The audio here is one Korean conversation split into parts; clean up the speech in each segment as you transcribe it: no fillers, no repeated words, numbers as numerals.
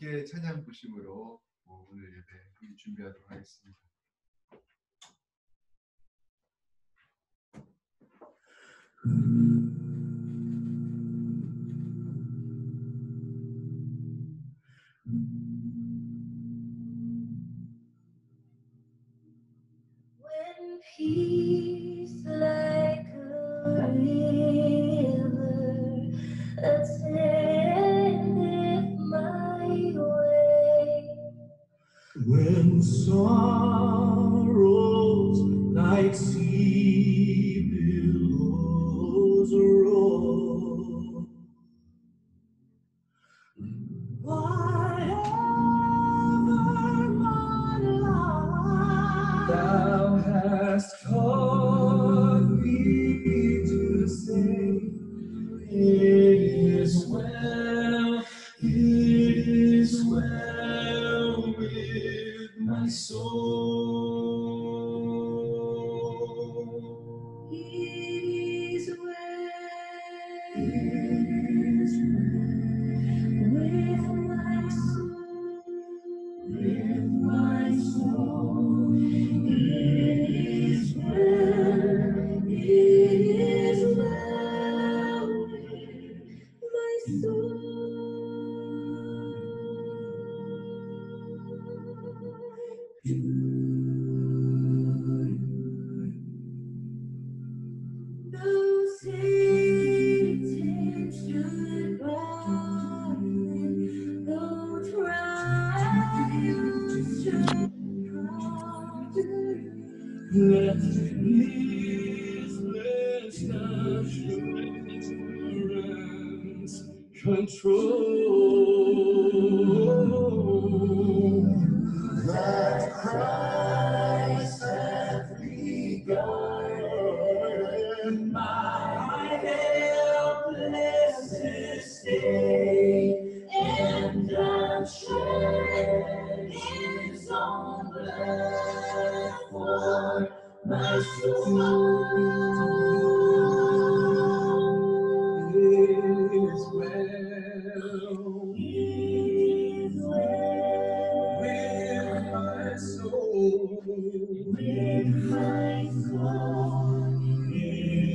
함께 찬양 부심으로 오늘 예배 준비하도록 하겠습니다. When peace like a river attendeth my way, when sorrows like sea billows roll, whatever my life thou hast taught me to say, it is well with my soul. it is well with my soul, With my soul, it is well with my soul. Though Satan should rise, though trials should come, let his blessed assurance control that Christ hath regarded my helpless estate, and hath shed his own blood for my soul. Is well, is well with my soul, with my soul,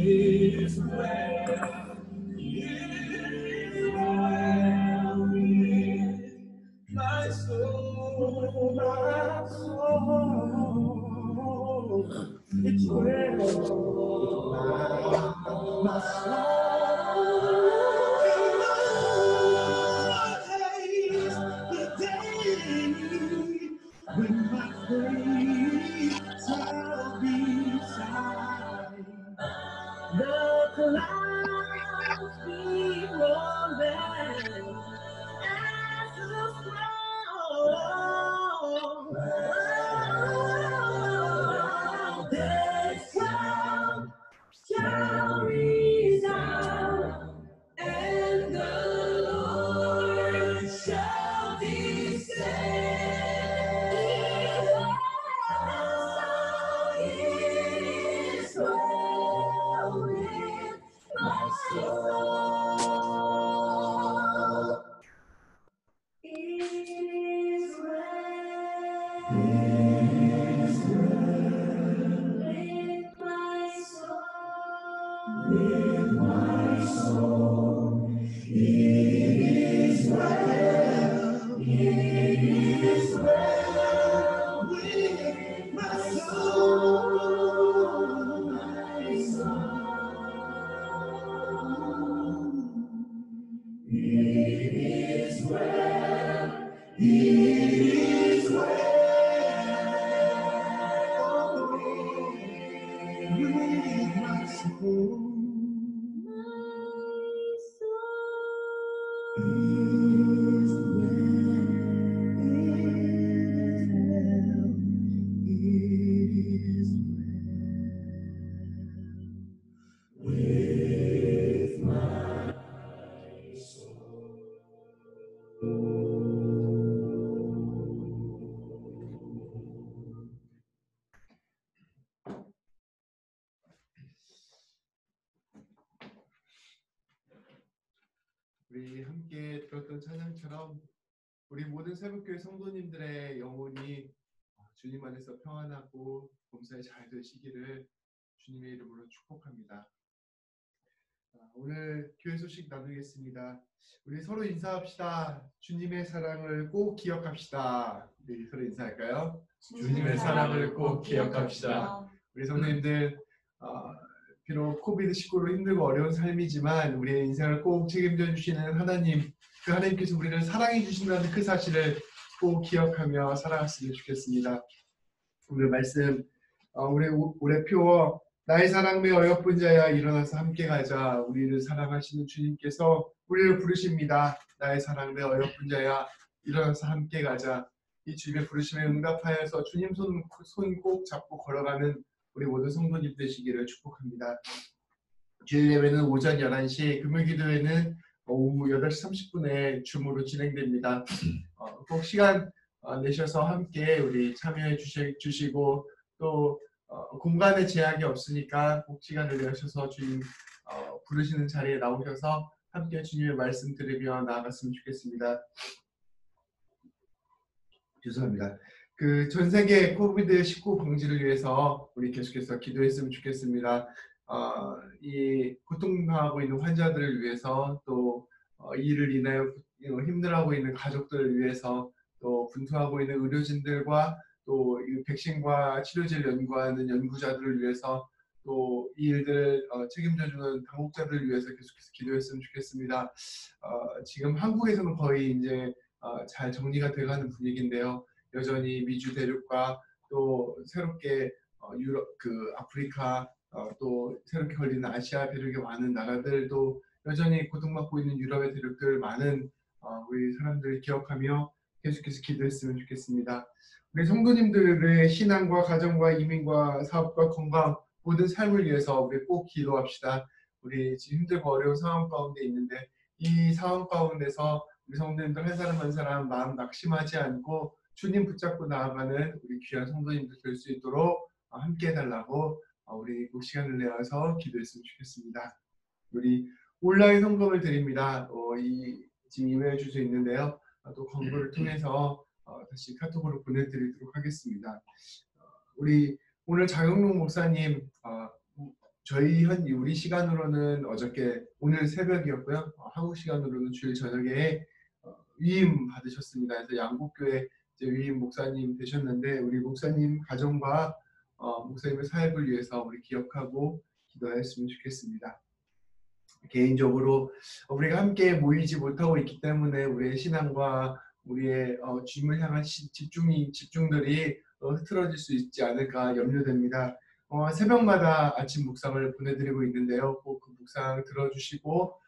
is well, with my soul, it's well, my soul. When my faith shall be sight, the clouds be rolled back as the snow. This sound shall resound, and the Lord shall descend. Is well with my soul. Is well with my soul. with my soul, it is well, with my soul, my soul. It is well, with my soul. 우리 함께 들었던 찬양처럼 우리 모든 새벽교회 성도님들의 영혼이 주님 안에서 평안하고 범사에 잘 되시기를 주님의 이름으로 축복합니다. 오늘 교회 소식 나누겠습니다. 우리 서로 인사합시다. 주님의 사랑을 꼭 기억합시다. 우리 서로 인사할까요? 주님의 사랑을 꼭 기억합시다. 우리 성도님들, 비록 코비드19로 힘들고 어려운 삶이지만 우리의 인생을 꼭 책임져 주시는 하나님, 그 하나님께서 우리를 사랑해 주신다는 그 사실을 꼭 기억하며 살아갔으면 좋겠습니다. 오늘 말씀, 우리 표어 나의 사랑매 어여쁜 자야 일어나서 함께 가자. 우리를 사랑하시는 주님께서 우리를 부르십니다. 나의 사랑매 어여쁜 자야 일어나서 함께 가자. 이 주님의 부르심에 응답하여서 주님 손 꼭 잡고 걸어가는 우리 모든 성도님 되시기를 축복합니다. 주일 예배는 오전 11시, 금요 기도회는 오후 8시 30분에 줌으로 진행됩니다. 꼭 시간 내셔서 함께 우리 참여해 주시고 또 공간에 제약이 없으니까 꼭 시간을 내셔서 주님 부르시는 자리에 나오셔서 함께 주님의 말씀 들으며 나아갔으면 좋겠습니다. 죄송합니다. 그 전 세계 코비드19 방지를 위해서 우리 계속해서 기도했으면 좋겠습니다. 이 고통당하고 있는 환자들을 위해서 또 이 일을 인하여 힘들어하고 있는 가족들을 위해서 또 분투하고 있는 의료진들과 또 이 백신과 치료제를 연구하는 연구자들을 위해서 또 이 일들을 책임져주는 당국자들을 위해서 계속해서 기도했으면 좋겠습니다. 지금 한국에서는 거의 이제 잘 정리가 돼가는 분위기인데요. 여전히 미주 대륙과 또 새롭게 유럽, 아프리카 또 새롭게 걸리는 아시아 대륙의 많은 나라들도 여전히 고통받고 있는 유럽의 대륙들 많은 우리 사람들을 기억하며 계속해서 기도했으면 좋겠습니다. 우리 성도님들의 신앙과 가정과 이민과 사업과 건강 모든 삶을 위해서 우리 꼭 기도합시다. 우리 지금 힘들고 어려운 상황 가운데 있는데 이 상황 가운데서 우리 성도님들 한 사람 한 사람 마음 낙심하지 않고 주님 붙잡고 나아가는 우리 귀한 성도님들 될 수 있도록 함께 해달라고 우리 꼭 시간을 내어서 기도했으면 좋겠습니다. 우리 온라인 헌금을 드립니다. 지금 이메일 주소 있는데요. 또 광고를 통해서 다시 카톡으로 보내드리도록 하겠습니다. 우리 오늘 장영록 목사님 우리 시간으로는 어저께 오늘 새벽이었고요. 한국 시간으로는 주일 저녁에 위임 받으셨습니다. 그래서 양국교회 위임 목사님 되셨는데 우리 목사님 가정과 목사님의 사역을 위해서 우리 기억하고 기도했으면 좋겠습니다. 개인적으로 우리가 함께 모이지 못하고 있기 때문에 우리의 신앙과 우리의 주님을 향한 집중들이 흐트러질 수 있지 않을까 염려됩니다. 새벽마다 아침 묵상을 보내드리고 있는데요. 꼭 그 묵상 들어주시고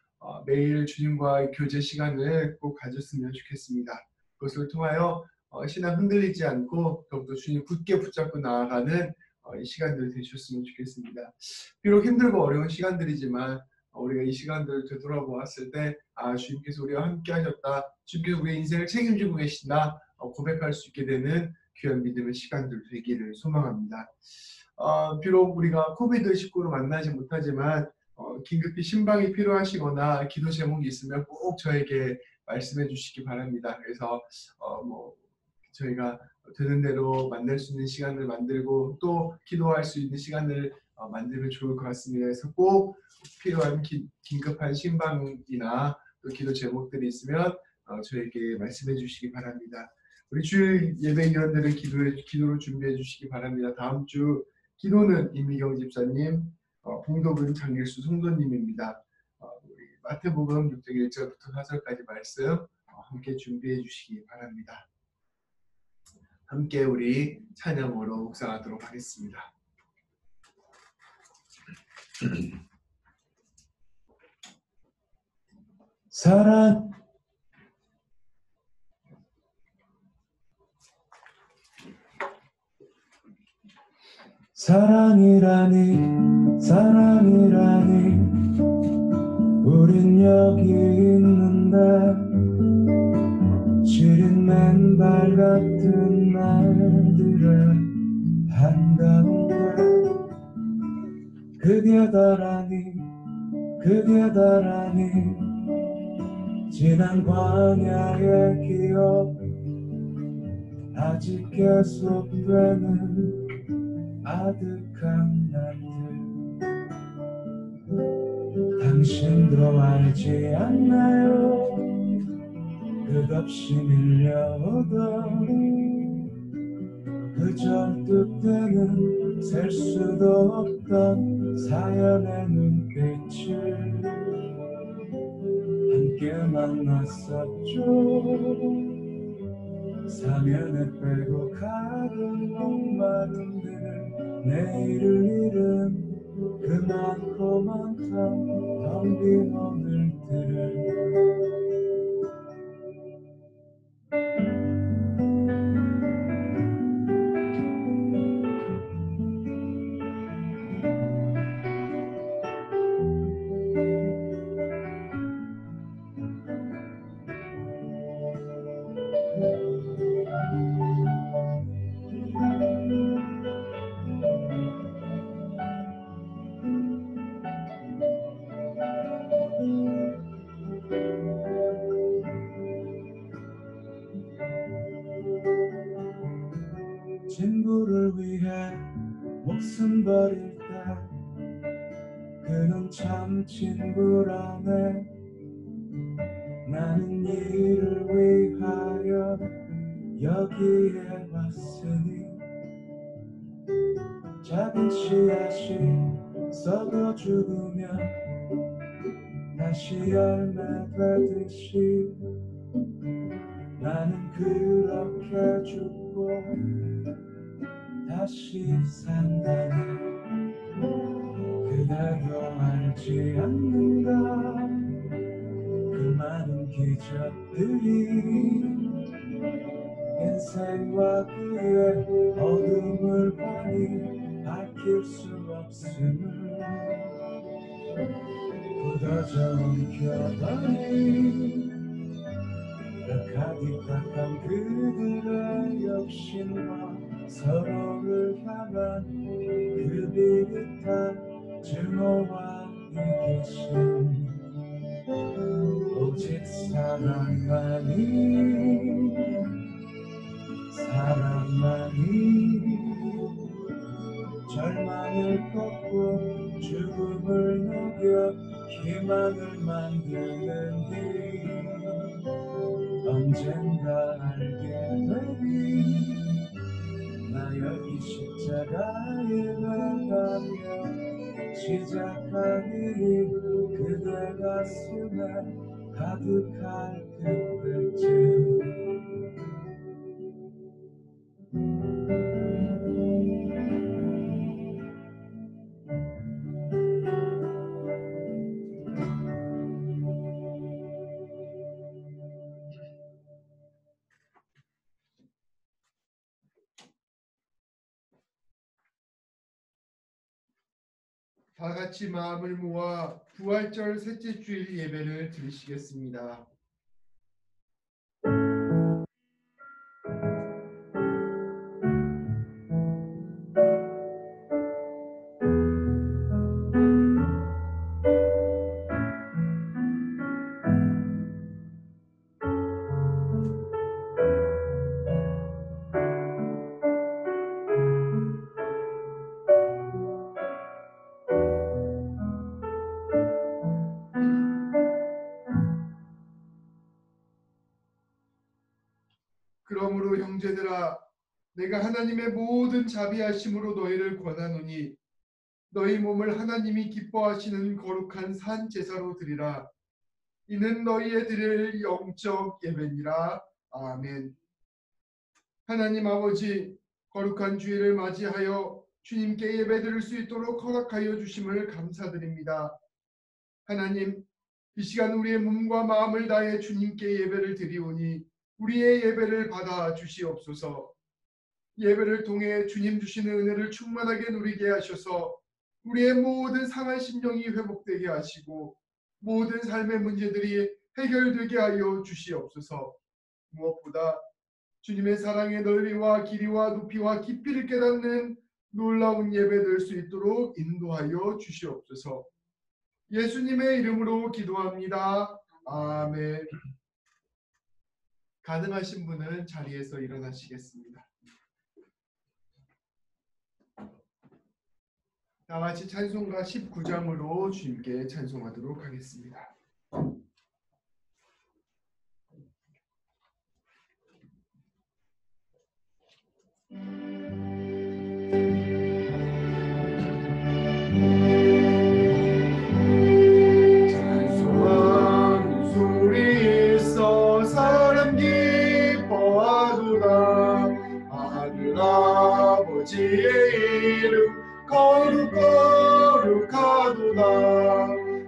매일 주님과의 교제 시간을 꼭 가졌으면 좋겠습니다. 그것을 통하여 신앙 흔들리지 않고 더욱더 주님 굳게 붙잡고 나아가는 이 시간들 되셨으면 좋겠습니다. 비록 힘들고 어려운 시간들이지만 우리가 이 시간들을 되돌아보았을 때 주님께서 우리와 함께 하셨다. 주님께서 우리의 인생을 책임지고 계신다. 고백할 수 있게 되는 귀한 믿음의 시간들 되기를 소망합니다. 비록 우리가 코비드19로 만나지 못하지만 긴급히 신방이 필요하시거나 기도 제목이 있으면 꼭 저에게 말씀해 주시기 바랍니다. 그래서 저희가 되는 대로 만날 수 있는 시간을 만들고 또 기도할 수 있는 시간을 만들면 좋을 것 같습니다. 그래서 꼭 필요한 긴급한 신방이나 또 기도 제목들이 있으면 저에게 말씀해 주시기 바랍니다. 우리 주일 예배위원들은 기도를 준비해 주시기 바랍니다. 다음 주 기도는 임미경 집사님, 봉독은 장길수 성도님입니다. 우리 마태복음 6장 1절부터 4절까지 말씀 함께 준비해 주시기 바랍니다. 함께 우리 찬양으로 묵상하도록 하겠습니다. 사랑이라니 우린 여기 있는데 시린 맨발 같은 날들의 한가운데 그게 다라니 지난 광야의 기억 아직 계속되는 아득한 날들 당신도 알지 않나요? 끝없이 밀려오던 그 절뚝대는 셀 수도 없던 사연의 눈빛을 함께 만났었죠. 사면에 빼고 가는 목마름들 내일을 잃은 그 많고 많던 텅빈 오늘들을 친구를 위해 목숨 버릴 때 그는 참 친구라네. 나는 이를 위하여 여기에 왔으니 작은 씨앗이 썩어 죽으면 다시 열매 되듯이 나는 그렇게 죽고 다시 산다네. 그대도 알지 않는가 그 많은 기적들이 인생과 그의 어둠을 뻔히 밝힐 수 없음을 굳어져 엉켜버린 가득한 그들의 욕심과 서로를 향한 그 비릿한 증오와 이기심 오직 사랑만이 절망을 꺾고 죽음을 녹여 희망을 만드는디 언젠가 알게 되리 나 여기 십자가에 가며 시작한 일이 그대 가슴에 가득할 그때쯤 다 같이 마음을 모아 부활절 셋째 주일 예배를 드리시겠습니다. 그러므로 형제들아 내가 하나님의 모든 자비하심으로 너희를 권하노니 너희 몸을 하나님이 기뻐하시는 거룩한 산 제사로 드리라. 이는 너희의 드릴 영적 예배니라. 아멘. 하나님 아버지 거룩한 주일을 맞이하여 주님께 예배드릴 수 있도록 허락하여 주심을 감사드립니다. 하나님 이 시간 우리의 몸과 마음을 다해 주님께 예배를 드리오니 우리의 예배를 받아 주시옵소서. 예배를 통해 주님 주시는 은혜를 충만하게 누리게 하셔서 우리의 모든 상한 심령이 회복되게 하시고 모든 삶의 문제들이 해결되게 하여 주시옵소서. 무엇보다 주님의 사랑의 넓이와 길이와 높이와 깊이를 깨닫는 놀라운 예배 될 수 있도록 인도하여 주시옵소서. 예수님의 이름으로 기도합니다. 아멘. 가능하신 분은 자리에서 일어나시겠습니다. 다 같이 찬송가 19장으로 주님께 찬송하도록 하겠습니다. 찬송하는 소리 있어 사람 기뻐하도다. 하늘 아버지의 이름 거룩거룩하도다.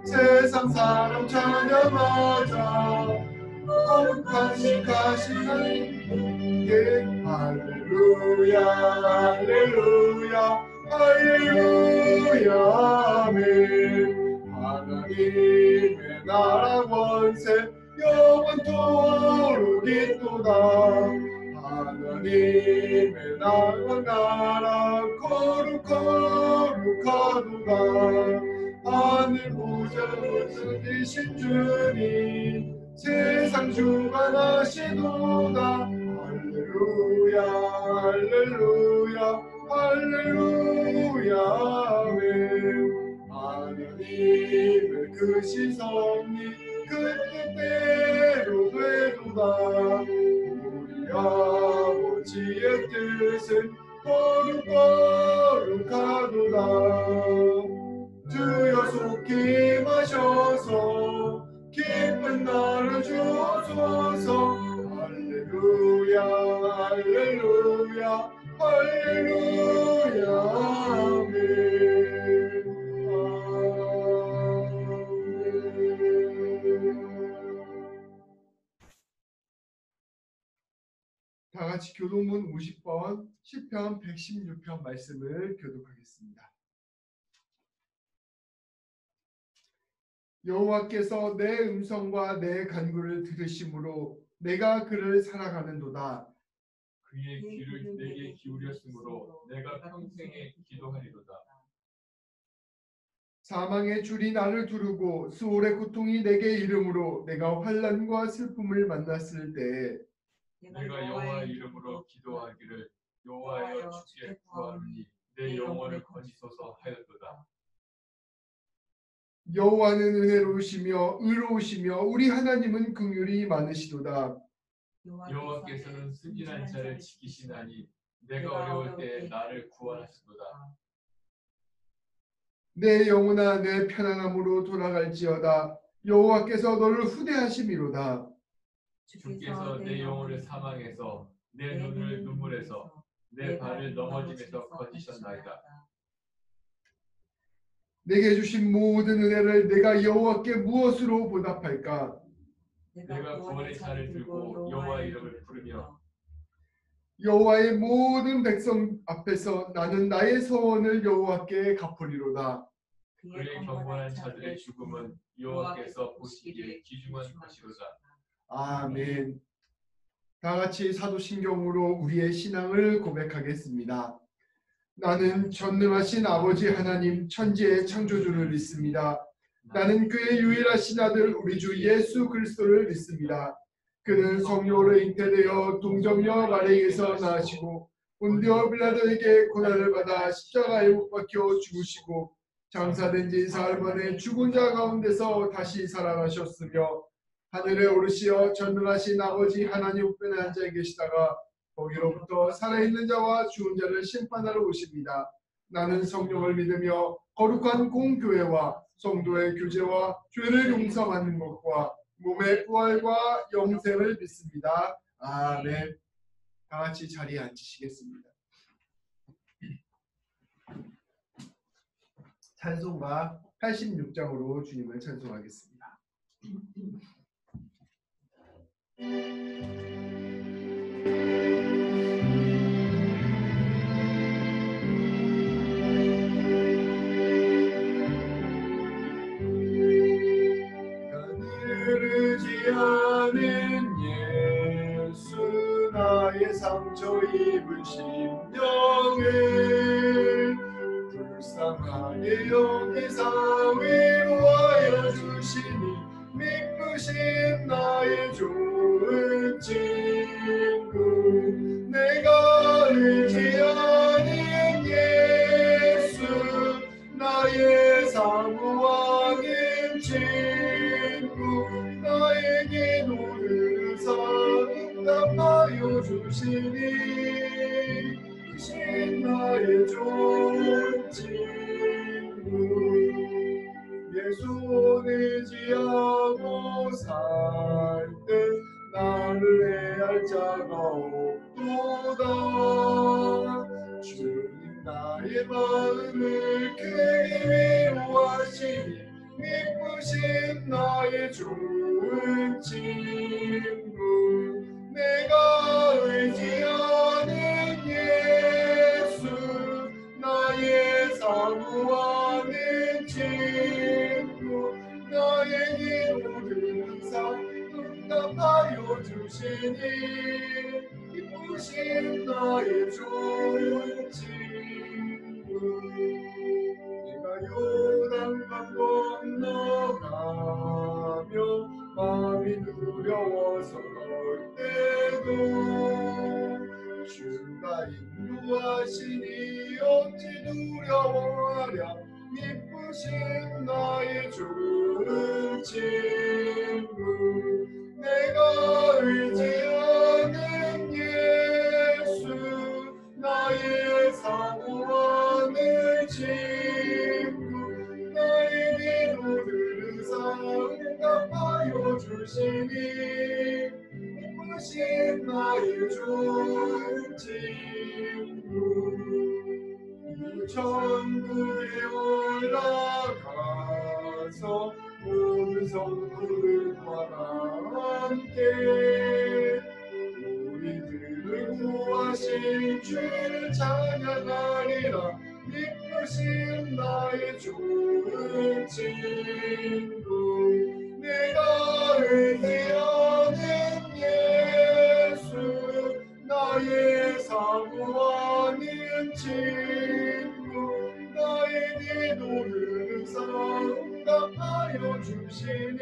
세상 사람 찬양하자. 거룩하신 가신 하나님께 할렐루야 할렐루야 할렐루야 아멘. 하나님의 나라 권세 영원토록 있도다. 하나님의 나라 거룩거룩하도다. 하늘 보좌를 이신 주님 세상 주관하시도다. 할렐루야 할렐루야 할렐루야 아멘. 하나님의 그 시선이 그 뜻대로 되도다. 우리 아버지의 뜻은 거룩거룩하도다. 주여 속히 마셔서 기쁜 나를 주소서. 할렐루야 할렐루야 할렐루야 아멘. 다 같이 교동문 50번 시편 116편 말씀을 교독하겠습니다. 여호와께서 내 음성과 내 간구를 들으심으로 내가 그를 살아가는도다. 그의 귀를 내게 기울였으므로 내가 평생에 기도하리로다. 사망의 줄이 나를 두르고 수월의 고통이 내게 이름으로 내가 환난과 슬픔을 만났을 때 내가 여호와 이름으로 기도하기를 여호와여 주께 구하노니 내 영혼을 건지소서 하였도다. 여호와는 은혜로우시며 의로우시며 우리 하나님은 긍휼이 많으시도다. 여호와께서는 승진한 자를 지키시나니 내가 어려울 때 나를 구원하시도다. 내 영혼아 내 편안함으로 돌아갈지어다. 여호와께서 너를 후대하심이로다. 주께서 내 영혼을 사망해서 내 눈을 눈물에서 내 발을 넘어짐에서 건지셨나이다. 내게 주신 모든 은혜를 내가 여호와께 무엇으로 보답할까? 내가 구원의 잔을 들고 여호와 이름을 부르며 여호와의 모든 백성 앞에서 나는 나의 서원을 여호와께 갚으리로다. 그의 경건한 자들의 죽음은 여호와께서 보시기에 귀중한 것이로다. 아멘. 다 같이 사도신경으로 우리의 신앙을 고백하겠습니다. 나는 전능하신 아버지 하나님 천지의 창조주를 믿습니다. 나는 그의 유일하신 아들 우리 주 예수 그리스도를 믿습니다. 그는 성령으로 잉태되어 동정녀 마리아에게서 나시고 본디오 빌라도에게 고난을 받아 십자가에 못 박혀 죽으시고 장사된 지 사흘 만에 죽은 자 가운데서 다시 살아나셨으며 하늘에 오르시어 전능하신 아버지 하나님 우편에 앉아 계시다가 거기로부터 살아있는 자와 죽은 자를 심판하러 오십니다. 나는 성령을 믿으며 거룩한 공교회와 성도의 교제와 죄를 용서받는 것과 몸의 부활과 영생을 믿습니다. 아멘. 다 같이 자리에 앉으시겠습니다. 찬송가 86장으로 주님을 찬송하겠습니다. 흐르지 않은 예수 나의 상처 입은 심령을 불쌍하게 여기사 위로하여 주시니 이쁘신 나의 좋은 친구 내가 의지하는 예수 나의 사모하는 친구 나의 기도를 응답하여 주시니 이신 나의 좋은 친구 예수 의지하고 살 때 나를 해할 자가 없도다 주님 나의 마음을 크게 위로하시니 이쁘신 나의 좋은 친구 내가 의지하는 예수 나의 사모하는 친구 나의 기도를 항상 응답하여 주시니 이쁘신 나의 좋은 친구 내가 요단강 건너가며 마음이 두려워서 올 때도 주가 인도하시니 어찌 두려워하랴 이쁘신 나의 좋은 친구 내가 의지하는 예수 나의 사모하는 친구 나의 기도를 항상 응답하여 주시니 이쁘신 나의 좋은 친구 이 천국에 올라가서 모든 성도들과 함께 우리들을 구하신 주를 찬양하리라 이쁘신 나의 좋은 친구 내가 의지하는 예수 나의 사모하는 친구 나의 기도를 항상 응답하여 주시니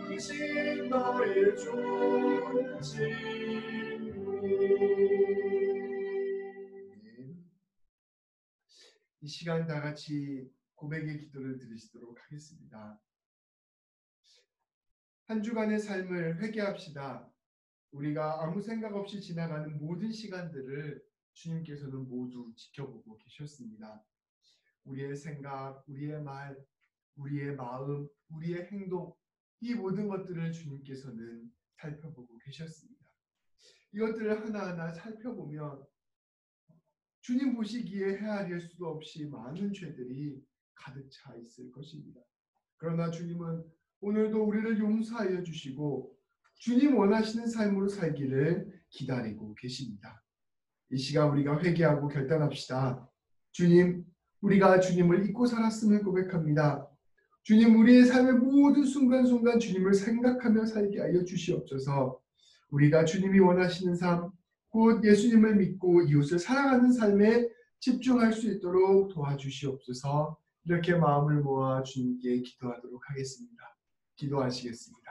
이쁘신 나의 좋은 친구 이 시간 다 같이 고백의 기도를 드리시도록 하겠습니다. 한 주간의 삶을 회개합시다. 우리가 아무 생각 없이 지나가는 모든 시간들을 주님께서는 모두 지켜보고 계셨습니다. 우리의 생각, 우리의 말, 우리의 마음, 우리의 행동 이 모든 것들을 주님께서는 살펴보고 계셨습니다. 이것들을 하나하나 살펴보면 주님 보시기에 헤아릴 수도 없이 많은 죄들이 가득 차 있을 것입니다. 그러나 주님은 오늘도 우리를 용서하여 주시고 주님 원하시는 삶으로 살기를 기다리고 계십니다. 이 시간 우리가 회개하고 결단합시다. 주님, 우리가 주님을 잊고 살았음을 고백합니다. 주님, 우리의 삶의 모든 순간순간 주님을 생각하며 살게 하여 주시옵소서. 우리가 주님이 원하시는 삶, 곧 예수님을 믿고 이웃을 사랑하는 삶에 집중할 수 있도록 도와주시옵소서. 이렇게 마음을 모아 주님께 기도하도록 하겠습니다. 기도하시겠습니다.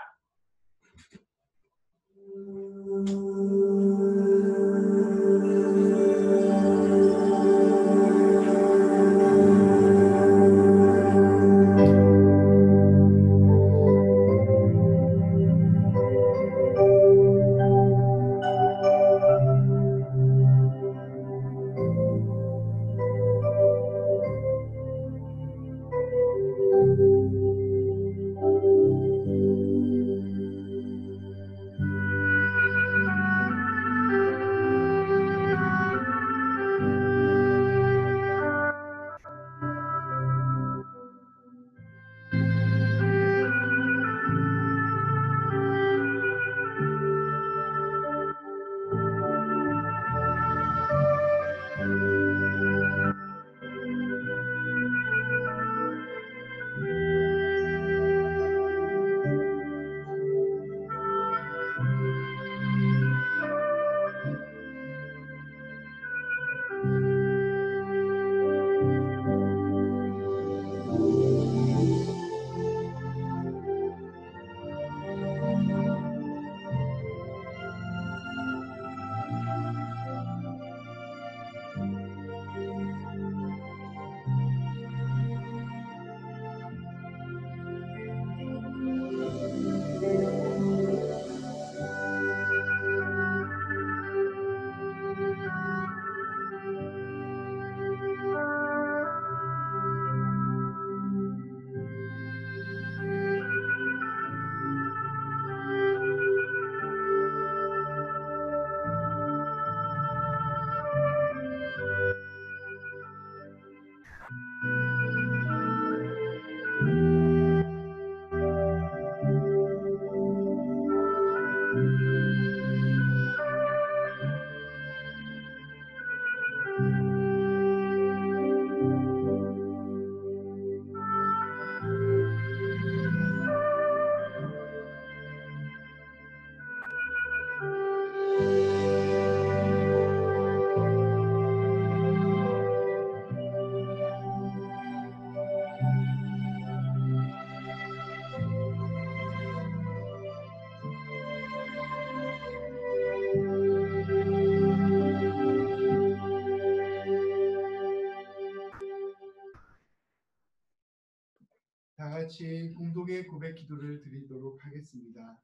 공동의 고백 기도를 드리도록 하겠습니다.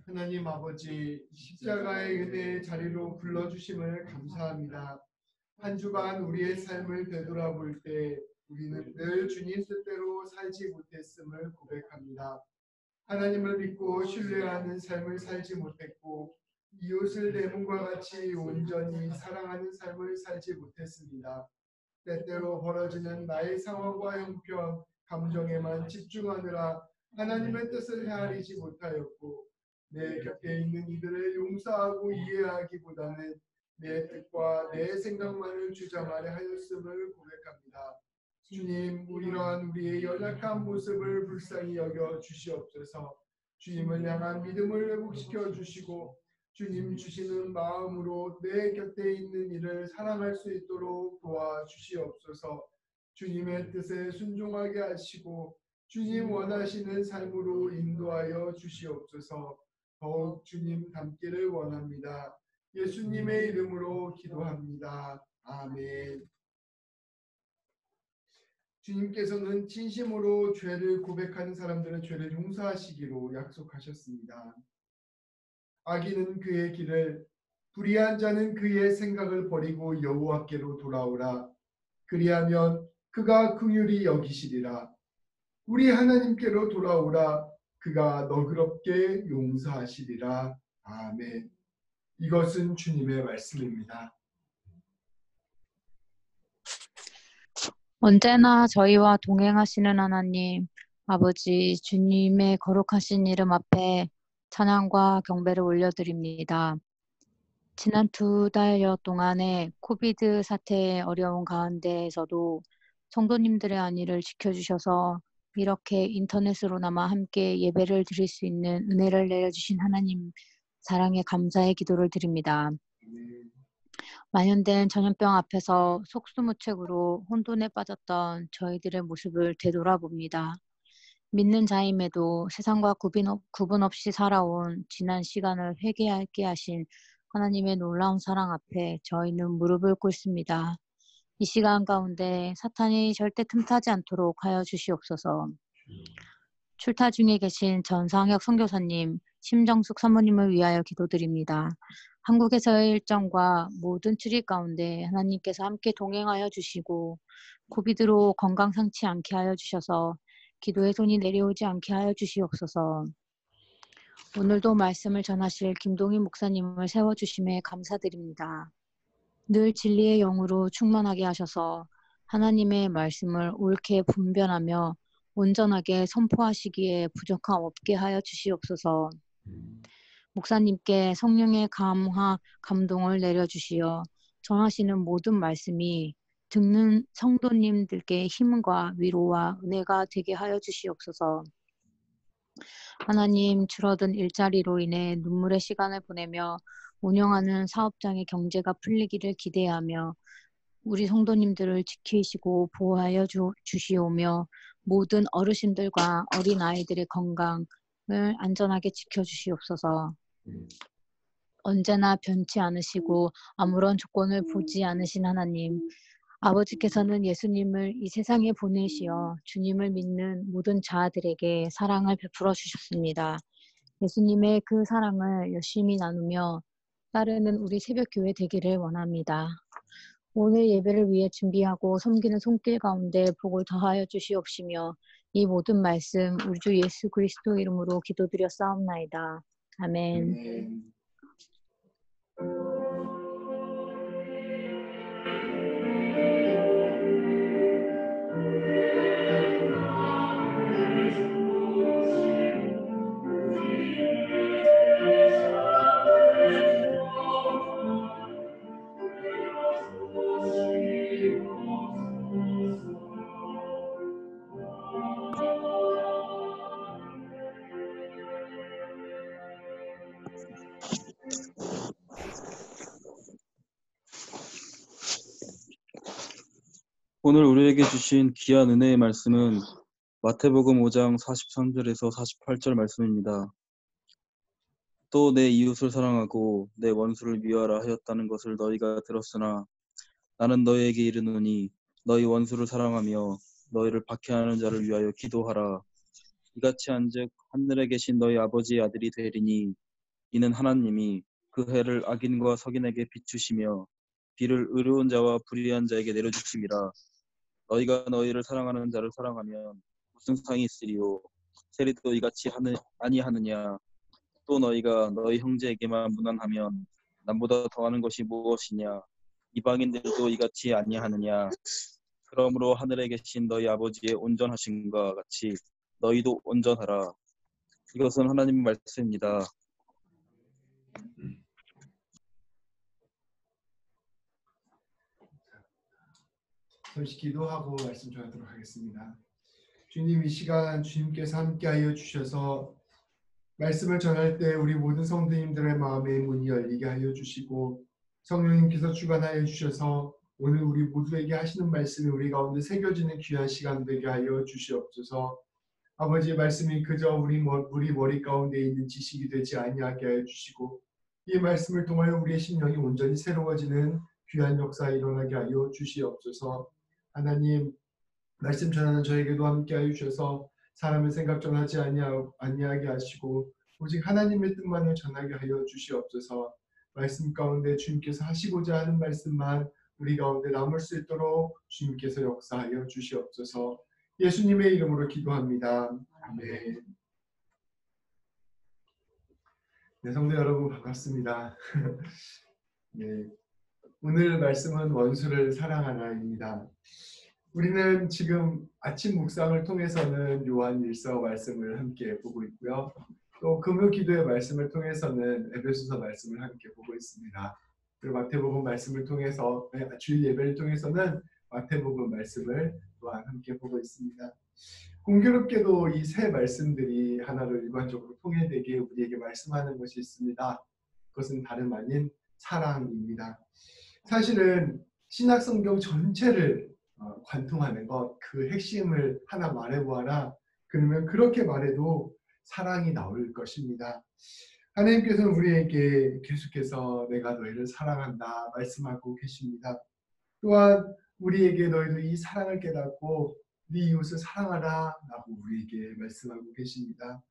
하나님 아버지, 십자가의 은혜의 자리로 불러주심을 감사합니다. 한 주간 우리의 삶을 되돌아볼 때 우리는 늘 주님 뜻대로 살지 못했음을 고백합니다. 하나님을 믿고 신뢰하는 삶을 살지 못했고 이웃을 내 몸과 같이 온전히 사랑하는 삶을 살지 못했습니다. 때때로 벌어지는 나의 상황과 형편, 감정에만 집중하느라 하나님의 뜻을 헤아리지 못하였고 내 곁에 있는 이들을 용서하고 이해하기보다는 내 뜻과 내 생각만을 주장하려 하였음을 고백합니다. 주님, 이러한 우리의 연약한 모습을 불쌍히 여겨 주시옵소서. 주님을 향한 믿음을 회복시켜 주시고 주님 주시는 마음으로 내 곁에 있는 이를 사랑할 수 있도록 도와주시옵소서. 주님의 뜻에 순종하게 하시고 주님 원하시는 삶으로 인도하여 주시옵소서. 더욱 주님 닮기를 원합니다. 예수님의 이름으로 기도합니다. 아멘. 주님께서는 진심으로 죄를 고백하는 사람들의 죄를 용서하시기로 약속하셨습니다. 악인은 그의 길을, 불의한 자는 그의 생각을 버리고 여호와께로 돌아오라. 그리하면 그가 긍휼히 여기시리라. 우리 하나님께로 돌아오라. 그가 너그럽게 용서하시리라. 아멘. 이것은 주님의 말씀입니다. 언제나 저희와 동행하시는 하나님, 아버지 주님의 거룩하신 이름 앞에 찬양과 경배를 올려드립니다. 지난 2달여 동안의 코비드 사태의 어려운 가운데에서도 성도님들의 안위를 지켜주셔서 이렇게 인터넷으로나마 함께 예배를 드릴 수 있는 은혜를 내려주신 하나님 사랑에 감사의 기도를 드립니다. 만연된 전염병 앞에서 속수무책으로 혼돈에 빠졌던 저희들의 모습을 되돌아봅니다. 믿는 자임에도 세상과 구분 없이 살아온 지난 시간을 회개하게 하신 하나님의 놀라운 사랑 앞에 저희는 무릎을 꿇습니다. 이 시간 가운데 사탄이 절대 틈타지 않도록 하여 주시옵소서. 출타 중에 계신 전상혁 선교사님, 심정숙 사모님을 위하여 기도드립니다. 한국에서의 일정과 모든 출입 가운데 하나님께서 함께 동행하여 주시고 코비드로 건강 상치 않게 하여 주셔서 기도의 손이 내려오지 않게 하여 주시옵소서. 오늘도 말씀을 전하실 김동희 목사님을 세워주심에 감사드립니다. 늘 진리의 영으로 충만하게 하셔서 하나님의 말씀을 옳게 분별하며 온전하게 선포하시기에 부족함 없게 하여 주시옵소서. 목사님께 성령의 감화, 감동을 내려주시어 전하시는 모든 말씀이 듣는 성도님들께 힘과 위로와 은혜가 되게 하여 주시옵소서. 하나님, 줄어든 일자리로 인해 눈물의 시간을 보내며 운영하는 사업장의 경제가 풀리기를 기대하며 우리 성도님들을 지키시고 보호하여 주시오며 모든 어르신들과 어린아이들의 건강을 안전하게 지켜주시옵소서. 언제나 변치 않으시고 아무런 조건을 보지 않으신 하나님, 아버지께서는 예수님을 이 세상에 보내시어 주님을 믿는 모든 자들에게 사랑을 베풀어 주셨습니다. 예수님의 그 사랑을 열심히 나누며 따르는 우리 새벽교회 되기를 원합니다. 오늘 예배를 위해 준비하고 섬기는 손길 가운데 복을 더하여 주시옵시며 이 모든 말씀 우리 주 예수 그리스도 이름으로 기도드렸사옵나이다. 아멘. 오늘 우리에게 주신 귀한 은혜의 말씀은 마태복음 5장 43절에서 48절 말씀입니다. 또 내 이웃을 사랑하고 내 원수를 미워하라 하였다는 것을 너희가 들었으나 나는 너희에게 이르노니 너희 원수를 사랑하며 너희를 박해하는 자를 위하여 기도하라. 이같이 한즉 하늘에 계신 너희 아버지의 아들이 되리니 이는 하나님이 그 해를 악인과 석인에게 비추시며 비를 의로운 자와 불의한 자에게 내려주심이라. 너희가 너희를 사랑하는 자를 사랑하면 무슨 상이 있으리요? 세리도 이같이 아니하느냐? 또 너희가 너희 형제에게만 무난하면 남보다 더하는 것이 무엇이냐? 이방인들도 이같이 아니하느냐? 그러므로 하늘에 계신 너희 아버지의 온전하심과 같이 너희도 온전하라. 이것은 하나님의 말씀입니다. 잠시 기도하고 말씀 전하도록 하겠습니다. 주님, 이 시간 주님께서 함께하여 주셔서 말씀을 전할 때 우리 모든 성도님들의 마음의 문이 열리게 하여 주시고 성령님께서 주관하여 주셔서 오늘 우리 모두에게 하시는 말씀이 우리 가운데 새겨지는 귀한 시간 되게 하여 주시옵소서. 아버지의 말씀이 그저 우리 머리 가운데 있는 지식이 되지 아니하게 하여 주시고 이 말씀을 통하여 우리의 심령이 온전히 새로워지는 귀한 역사 일어나게 하여 주시옵소서. 하나님, 말씀 전하는 저에게도 함께 하여 주셔서 사람의 생각 전하지 아니하게 하시고 오직 하나님의 뜻만을 전하게 하여 주시옵소서. 말씀 가운데 주님께서 하시고자 하는 말씀만 우리 가운데 남을 수 있도록 주님께서 역사하여 주시옵소서. 예수님의 이름으로 기도합니다. 아멘. 네, 성도 여러분 반갑습니다. 네, 오늘 말씀은 원수를 사랑하라입니다. 우리는 지금 아침 묵상을 통해서는 요한 1서 말씀을 함께 보고 있고요. 또 금요 기도의 말씀을 통해서는 에베소서 말씀을 함께 보고 있습니다. 그리고 마태복음 말씀을 통해서 주일 예배를 통해서는 마태복음 말씀을 또한 함께 보고 있습니다. 공교롭게도 이 세 말씀들이 하나로 일관적으로 통일되게 우리에게 말씀하는 것이 있습니다. 그것은 다름 아닌 사랑입니다. 사실은 신약 성경 전체를 관통하는 것, 그 핵심을 하나 말해보아라. 그러면 그렇게 말해도 사랑이 나올 것입니다. 하나님께서는 우리에게 계속해서 내가 너희를 사랑한다 말씀하고 계십니다. 또한 우리에게 너희도 이 사랑을 깨닫고 네 이웃을 사랑하라 라고 우리에게 말씀하고 계십니다.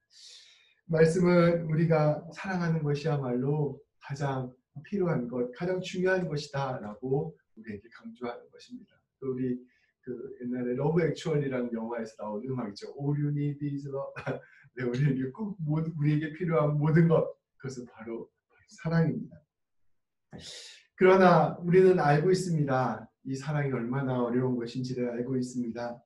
말씀은 우리가 사랑하는 것이야말로 가장 필요한 것, 가장 중요한 것이다 라고 우리에게 강조하는 것입니다. 또 우리 그 옛날에 러브 액츄얼이라는 영화에서 나온 음악이죠. All you need is love. 네, 우리에게 필요한 모든 것, 그것은 바로 사랑입니다. 그러나 우리는 알고 있습니다. 이 사랑이 얼마나 어려운 것인지를 알고 있습니다.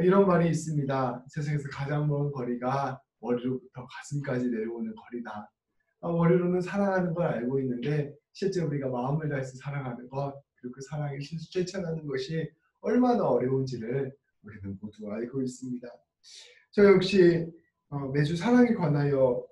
이런 말이 있습니다. 세상에서 가장 먼 거리가 머리로부터 가슴까지 내려오는 거리다. 머리로는 사랑하는 걸 알고 있는데 실제 우리가 마음을 다해서 사랑하는 것, 그리고 그 사랑을 실천하는 것이 얼마나 어려운지를 우리는 모두 알고 있습니다. 저 역시 매주 사랑에 관하여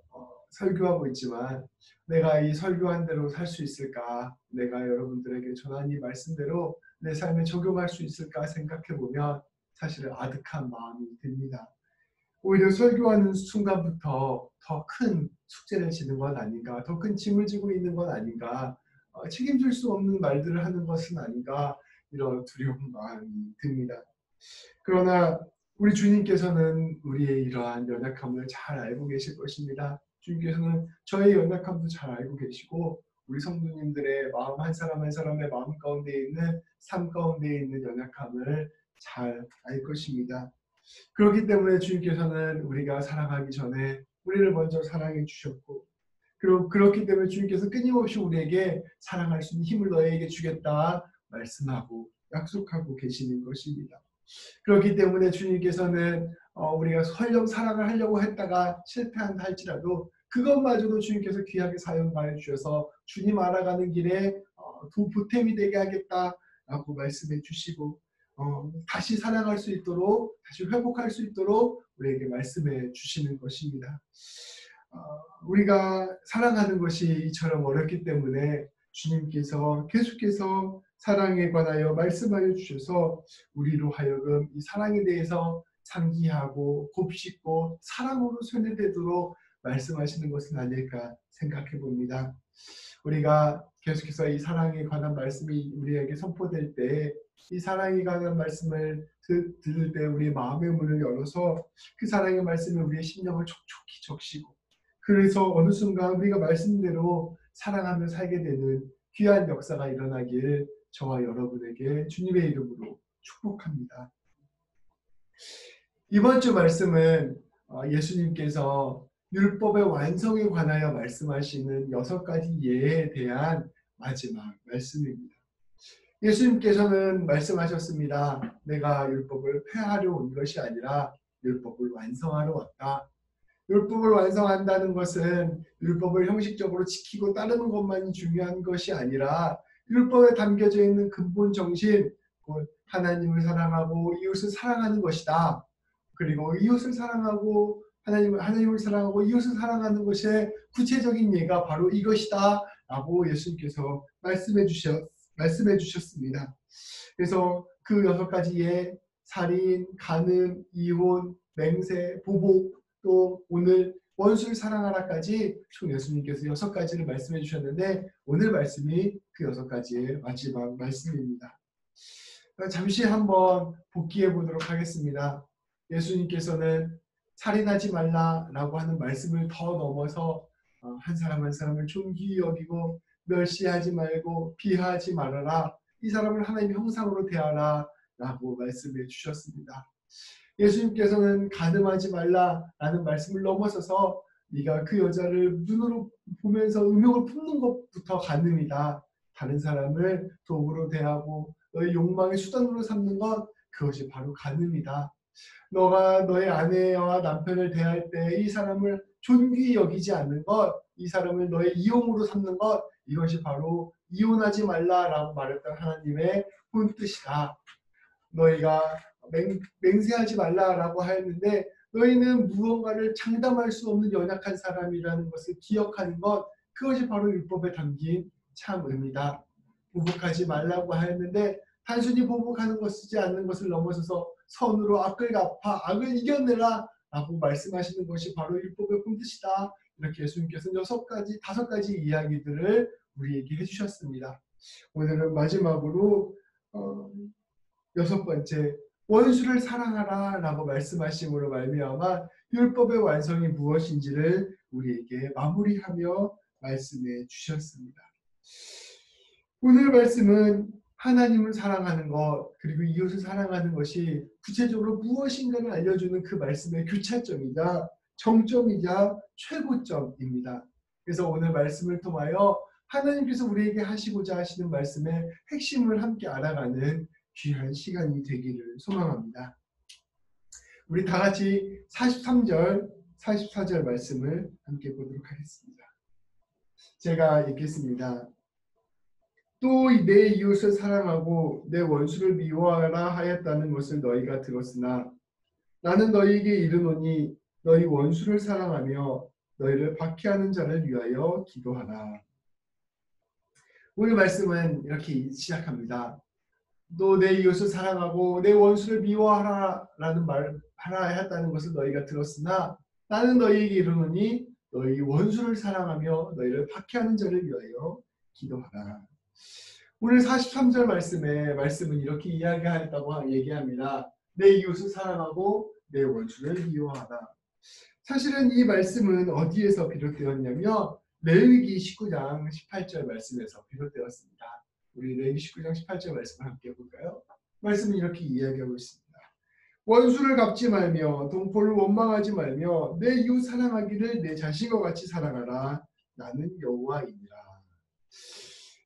설교하고 있지만 내가 이 설교한 대로 살 수 있을까? 내가 여러분들에게 전한 이 말씀대로 내 삶에 적용할 수 있을까 생각해보면 사실은 아득한 마음이 듭니다. 오히려 설교하는 순간부터 더 큰 숙제를 지는 건 아닌가, 더 큰 짐을 지고 있는 건 아닌가, 책임질 수 없는 말들을 하는 것은 아닌가, 이런 두려운 마음이 듭니다. 그러나 우리 주님께서는 우리의 이러한 연약함을 잘 알고 계실 것입니다. 주님께서는 저의 연약함도 잘 알고 계시고 우리 성도님들의 마음 한 사람 한 사람의 마음 가운데 있는 삶 가운데 있는 연약함을 잘 알 것입니다. 그렇기 때문에 주님께서는 우리가 사랑하기 전에 우리를 먼저 사랑해 주셨고 그리고 그렇기 때문에 주님께서 끊임없이 우리에게 사랑할 수 있는 힘을 너희에게 주겠다 말씀하고 약속하고 계시는 것입니다. 그렇기 때문에 주님께서는 우리가 설령 사랑을 하려고 했다가 실패한다 할지라도 그것마저도 주님께서 귀하게 사용하여 주셔서 주님 알아가는 길에 보탬이 되게 하겠다라고 말씀해 주시고 다시 사랑할 수 있도록 다시 회복할 수 있도록 우리에게 말씀해 주시는 것입니다. 우리가 사랑하는 것이 이처럼 어렵기 때문에 주님께서 계속해서 사랑에 관하여 말씀하여 주셔서 우리로 하여금 이 사랑에 대해서 상기하고 곱씹고 사랑으로 손에 대도록 말씀하시는 것은 아닐까 생각해 봅니다. 우리가 계속해서 이 사랑에 관한 말씀이 우리에게 선포될 때 이 사랑에 관한 말씀을 들을 때 우리의 마음의 문을 열어서 그 사랑의 말씀을 우리의 심령을 촉촉히 적시고 그래서 어느 순간 우리가 말씀대로 사랑하며 살게 되는 귀한 역사가 일어나길 저와 여러분에게 주님의 이름으로 축복합니다. 이번 주 말씀은 예수님께서 율법의 완성에 관하여 말씀하시는 6가지 예에 대한 마지막 말씀입니다. 예수님께서는 말씀하셨습니다. 내가 율법을 폐하려 온 것이 아니라 율법을 완성하러 왔다. 율법을 완성한다는 것은 율법을 형식적으로 지키고 따르는 것만이 중요한 것이 아니라 율법에 담겨져 있는 근본 정신, 곧 하나님을 사랑하고 이웃을 사랑하는 것이다. 그리고 이웃을 사랑하고 하나님을 사랑하고 이웃을 사랑하는 것의 구체적인 예가 바로 이것이다 라고 예수님께서 말씀해 주셨습니다. 그래서 그 6가지 예, 살인, 간음, 이혼, 맹세, 보복, 또 오늘 원수를 사랑하라까지 총 예수님께서 6가지를 말씀해 주셨는데 오늘 말씀이 그 6가지의 마지막 말씀입니다. 잠시 한번 복기해 보도록 하겠습니다. 예수님께서는 살인하지 말라라고 하는 말씀을 더 넘어서 한 사람 한 사람을 존귀히 여기고 멸시하지 말고 비하하지 말아라. 이 사람을 하나님의 형상으로 대하라 라고 말씀해 주셨습니다. 예수님께서는 간음하지 말라라는 말씀을 넘어서서 네가 그 여자를 눈으로 보면서 음욕을 품는 것부터 간음이다. 다른 사람을 도구로 대하고 너의 욕망의 수단으로 삼는 것 그것이 바로 간음이다. 너가 너의 아내와 남편을 대할 때 이 사람을 존귀히 여기지 않는 것, 이 사람을 너의 이용으로 삼는 것 이것이 바로 이혼하지 말라라고 말했던 하나님의 본뜻이다. 너희가 맹세하지 말라라고 하였는데 너희는 무언가를 장담할 수 없는 연약한 사람이라는 것을 기억하는 것 그것이 바로 율법에 담긴 참 의미다. 보복하지 말라고 하였는데 단순히 보복하는 것 쓰지 않는 것을 넘어서서 선으로 악을 갚아 악을 이겨내라 라고 말씀하시는 것이 바로 율법의 본뜻이다. 이렇게 예수님께서는 5가지 이야기들을 우리에게 해주셨습니다. 오늘은 마지막으로 6번째 원수를 사랑하라 라고 말씀하심으로 말미암아 율법의 완성이 무엇인지를 우리에게 마무리하며 말씀해 주셨습니다. 오늘 말씀은 하나님을 사랑하는 것 그리고 이웃을 사랑하는 것이 구체적으로 무엇인가를 알려주는 그 말씀의 교차점이자 정점이자 최고점입니다. 그래서 오늘 말씀을 통하여 하나님께서 우리에게 하시고자 하시는 말씀의 핵심을 함께 알아가는 귀한 시간이 되기를 소망합니다. 우리 다 같이 43절, 44절 말씀을 함께 보도록 하겠습니다. 제가 읽겠습니다. 또 내 이웃을 사랑하고 내 원수를 미워하라 하였다는 것을 너희가 들었으나 나는 너희에게 이르노니 너희 원수를 사랑하며 너희를 박해하는 자를 위하여 기도하라. 오늘 말씀은 이렇게 시작합니다. 또 내 이웃을 사랑하고 내 원수를 미워하라라는 말을 하라 했다는 것을 너희가 들었으나 나는 너희에게 이르노니 너희 원수를 사랑하며 너희를 박해하는 자를 위하여 기도하라. 오늘 43절 말씀은 이렇게 이야기하였다고 얘기합니다. 내 이웃을 사랑하고 내 원수를 미워하라. 사실은 이 말씀은 어디에서 비롯되었냐면 레위기 19장 18절 말씀에서 비롯되었습니다. 우리 레위기 19장 18절 말씀을 함께 볼까요? 말씀은 이렇게 이야기하고 있습니다. 원수를 갚지 말며 동포를 원망하지 말며 내 이웃 사랑하기를 내 자신과 같이 사랑하라. 나는 여호와이니라.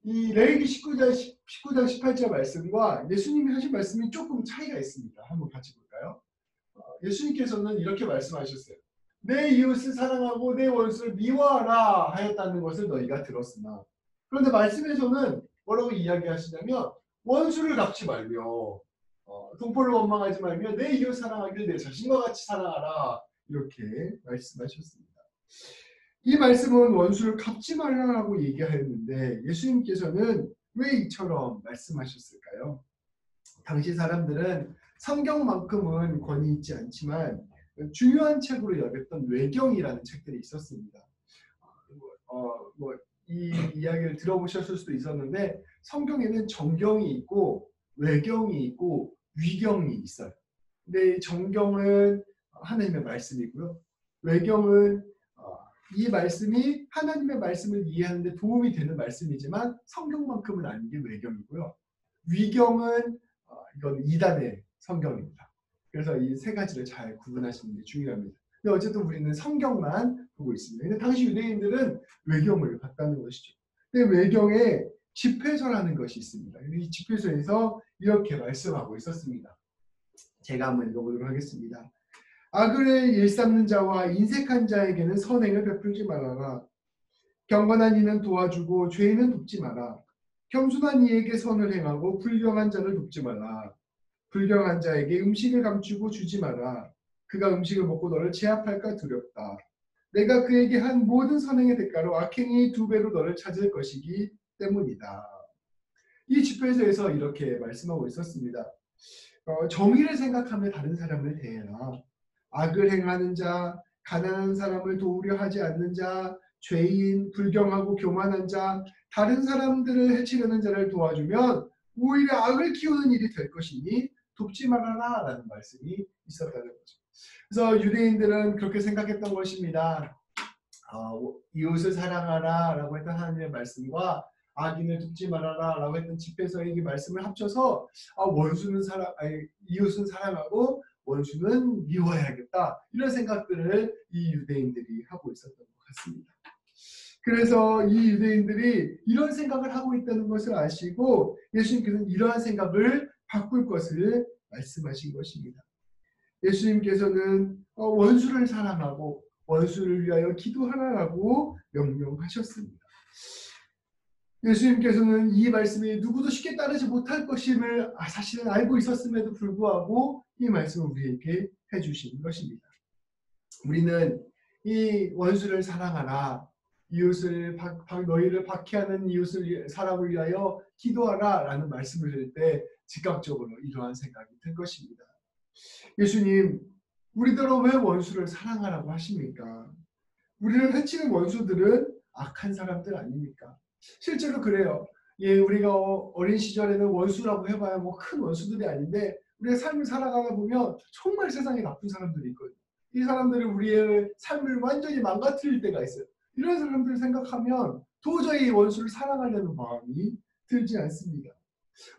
이 레위기 19장 18절 말씀과 예수님이 하신 말씀이 조금 차이가 있습니다. 한번 같이 볼까요? 예수님께서는 이렇게 말씀하셨어요. 내 이웃을 사랑하고 내 원수를 미워하라 하였다는 것을 너희가 들었으나 그런데 말씀에서는 뭐라고 이야기하시냐면 원수를 갚지 말며 동포를 원망하지 말며 내 이웃 사랑하기를 내 자신과 같이 사랑하라 이렇게 말씀하셨습니다. 이 말씀은 원수를 갚지 말라고 얘기하였는데 예수님께서는 왜 이처럼 말씀하셨을까요? 당시 사람들은 성경만큼은 권위 있지 않지만 중요한 책으로 여겼던 외경이라는 책들이 있었습니다. 이 이야기를 들어보셨을 수도 있었는데 성경에는 정경이 있고 외경이 있고 위경이 있어요. 근데 이 정경은 하나님의 말씀이고요. 외경은 이 말씀이 하나님의 말씀을 이해하는 데 도움이 되는 말씀이지만 성경만큼은 아닌 게 외경이고요. 위경은 이건 이단의 성경입니다. 그래서 이 세 가지를 잘 구분하시는 게 중요합니다. 근데 어쨌든 우리는 성경만 보고 있습니다. 근데 당시 유대인들은 외경을 봤다는 것이죠. 근데 외경에 집회서라는 것이 있습니다. 이 집회서에서 이렇게 말씀하고 있었습니다. 제가 한번 읽어보도록 하겠습니다. 악을 일삼는 자와 인색한 자에게는 선행을 베풀지 말아라. 경건한 이는 도와주고 죄인은 돕지 마라. 겸손한 이에게 선을 행하고 불경한 자를 돕지 말라. 불경한 자에게 음식을 감추고 주지 마라. 그가 음식을 먹고 너를 제압할까 두렵다. 내가 그에게 한 모든 선행의 대가로 악행이 2배로 너를 찾을 것이기 때문이다. 이 집회에서 이렇게 말씀하고 있었습니다. 정의를 생각하며 다른 사람을 대해라. 악을 행하는 자, 가난한 사람을 도우려 하지 않는 자, 죄인, 불경하고 교만한 자, 다른 사람들을 해치려는 자를 도와주면 오히려 악을 키우는 일이 될 것이니 돕지 말아라 라는 말씀이 있었다는 거죠. 그래서 유대인들은 그렇게 생각했던 것입니다. 이웃을 사랑하라 라고 했던 하나님의 말씀과 악인을 돕지 말아라 라고 했던 집회서의 이 말씀을 합쳐서 이웃은 사랑하고 원수는 미워해야겠다 이런 생각들을 이 유대인들이 하고 있었던 것 같습니다. 그래서 이 유대인들이 이런 생각을 하고 있다는 것을 아시고 예수님께서는 이러한 생각을 바꿀 것을 말씀하신 것입니다. 예수님께서는 원수를 사랑하고 원수를 위하여 기도하라라고 명령하셨습니다. 예수님께서는 이 말씀이 누구도 쉽게 따르지 못할 것임을 사실은 알고 있었음에도 불구하고 이 말씀을 우리에게 해주신 것입니다. 우리는 이 원수를 사랑하라, 이웃을 너희를 박해하는 이웃을 사람을 위하여 기도하라 라는 말씀을 들을 때 즉각적으로 이러한 생각이 들 것입니다. 예수님, 우리들은 왜 원수를 사랑하라고 하십니까? 우리를 해치는 원수들은 악한 사람들 아닙니까? 실제로 그래요. 우리가 어린 시절에는 원수라고 해봐야 뭐 큰 원수들이 아닌데 우리의 삶을 살아가다 보면 정말 세상에 나쁜 사람들이 있거든요. 이 사람들이 우리의 삶을 완전히 망가뜨릴 때가 있어요. 이런 사람들을 생각하면 도저히 원수를 사랑하려는 마음이 들지 않습니다.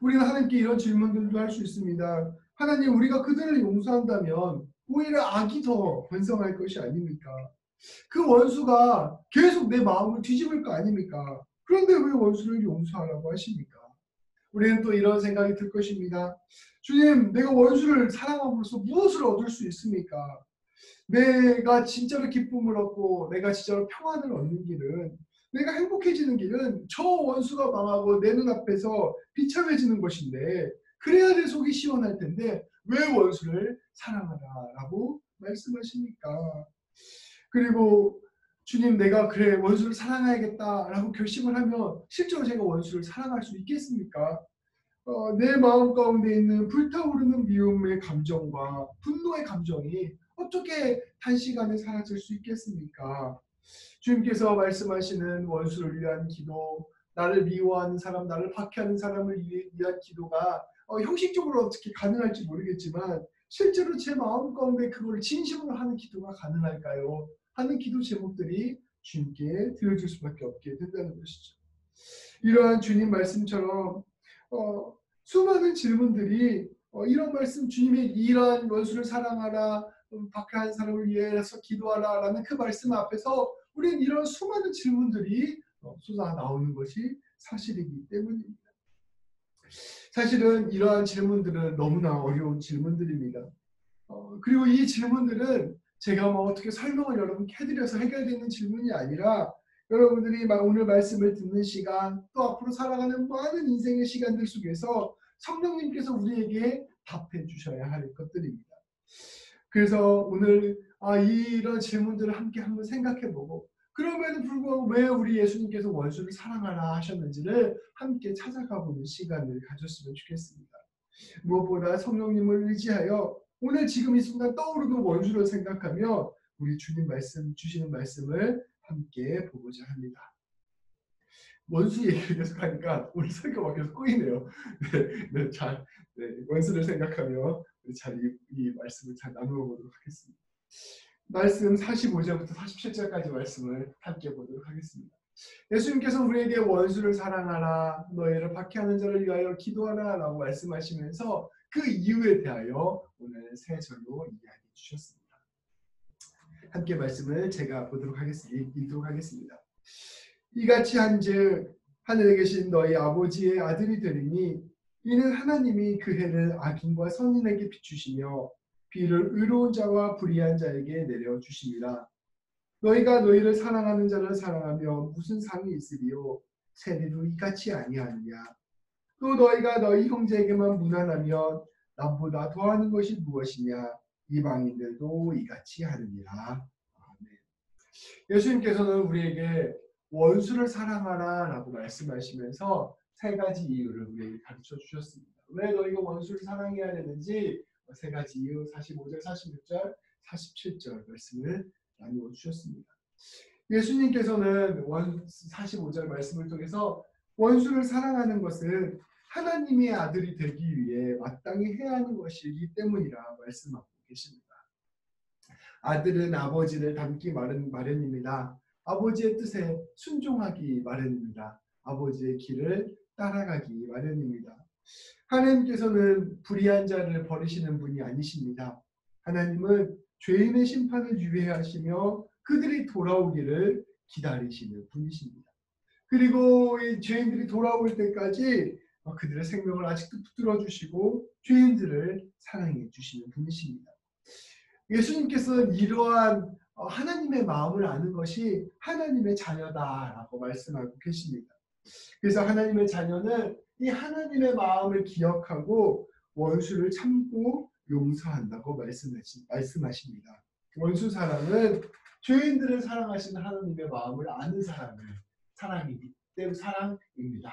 우리는 하나님께 이런 질문들도 할 수 있습니다. 하나님, 우리가 그들을 용서한다면 오히려 악이 더 번성할 것이 아닙니까? 그 원수가 계속 내 마음을 뒤집을 거 아닙니까? 그런데 왜 원수를 용서하라고 하십니까? 우리는 또 이런 생각이 들 것입니다. 주님, 내가 원수를 사랑함으로써 무엇을 얻을 수 있습니까? 내가 진짜로 기쁨을 얻고 내가 진짜로 평안을 얻는 길은, 내가 행복해지는 길은 저 원수가 망하고 내 눈앞에서 비참해지는 것인데 그래야 내 속이 시원할 텐데 왜 원수를 사랑하라라고 말씀하십니까? 그리고 주님, 내가 그래 원수를 사랑해야겠다라고 결심을 하면 실제로 제가 원수를 사랑할 수 있겠습니까? 내 마음 가운데 있는 불타오르는 미움의 감정과 분노의 감정이 어떻게 단시간에 사라질 수 있겠습니까? 주님께서 말씀하시는 원수를 위한 기도, 나를 미워하는 사람, 나를 박해하는 사람을 위한 기도가 형식적으로 어떻게 가능할지 모르겠지만 실제로 제 마음 가운데 그걸 진심으로 하는 기도가 가능할까요? 하는 기도 제목들이 주님께 드려질 수밖에 없게 된다는 것이죠. 이러한 주님 말씀처럼 수많은 질문들이 이런 말씀, 주님이 이러한 원수를 사랑하라, 박해한 사람을 위해서 기도하라 라는 그 말씀 앞에서 우리는 이런 수많은 질문들이 쏟아 나오는 것이 사실이기 때문입니다. 사실은 이러한 질문들은 너무나 어려운 질문들입니다. 그리고 이 질문들은 제가 뭐 어떻게 설명을 여러분께 해드려서 해결되는 질문이 아니라 여러분들이 오늘 말씀을 듣는 시간, 또 앞으로 살아가는 많은 인생의 시간들 속에서 성령님께서 우리에게 답해 주셔야 할 것들입니다. 그래서 오늘 이런 질문들을 함께 한번 생각해보고, 그럼에도 불구하고 왜 우리 예수님께서 원수를 사랑하라 하셨는지를 함께 찾아가보는 시간을 가졌으면 좋겠습니다. 무엇보다 성령님을 의지하여 오늘 지금 이 순간 떠오르는 원수를 생각하며 우리 주님 말씀 주시는 말씀을 함께 보고자 합니다. 원수 얘기를 계속 하니까 오늘 설교가 계속 꼬이네요. 네, 잘 원수를 생각하며 우리 이 말씀을 잘 나누어 보도록 하겠습니다. 말씀 45절부터 47절까지 말씀을 함께 보도록 하겠습니다. 예수님께서 우리에게 원수를 사랑하라, 너희를 박해하는 자를 위하여 기도하라 라고 말씀하시면서 그 이유에 대하여 오늘 세 절로 이야기해 주셨습니다. 함께 말씀을 제가 읽도록 하겠습니다. 이같이 한즉 하늘에 계신 너희 아버지의 아들이 되리니 이는 하나님이 그 해를 악인과 선인에게 비추시며 비를 의로운 자와 불의한 자에게 내려주심이라. 너희가 너희를 사랑하는 자를 사랑하며 무슨 상이 있으리요? 세리도 이같이 아니하느냐? 또 너희가 너희 형제에게만 무난하면 남보다 더하는 것이 무엇이냐? 이방인들도 이같이 하느니라. 아멘. 예수님께서는 우리에게 원수를 사랑하라 라고 말씀하시면서 세 가지 이유를 우리에게 가르쳐 주셨습니다. 왜 너희가 원수를 사랑해야 되는지 세 가지 이유 45절, 46절, 47절 말씀을 나누어 주셨습니다. 예수님께서는 45절 말씀을 통해서 원수를 사랑하는 것은 하나님의 아들이 되기 위해 마땅히 해야 하는 것이기 때문이라 말씀하고 계십니다. 아들은 아버지를 닮기 마련입니다. 아버지의 뜻에 순종하기 마련입니다. 아버지의 길을 따라가기 마련입니다. 하나님께서는 불의한 자를 버리시는 분이 아니십니다. 하나님은 죄인의 심판을 유예하시며 그들이 돌아오기를 기다리시는 분이십니다. 그리고 이 죄인들이 돌아올 때까지 그들의 생명을 아직도 붙들어 주시고 죄인들을 사랑해 주시는 분이십니다. 예수님께서는 이러한 하나님의 마음을 아는 것이 하나님의 자녀다라고 말씀하고 계십니다. 그래서 하나님의 자녀는 이 하나님의 마음을 기억하고 원수를 참고 용서한다고 말씀하십니다. 원수 사랑은 죄인들을 사랑하시는 하나님의 마음을 아는 사랑입니다.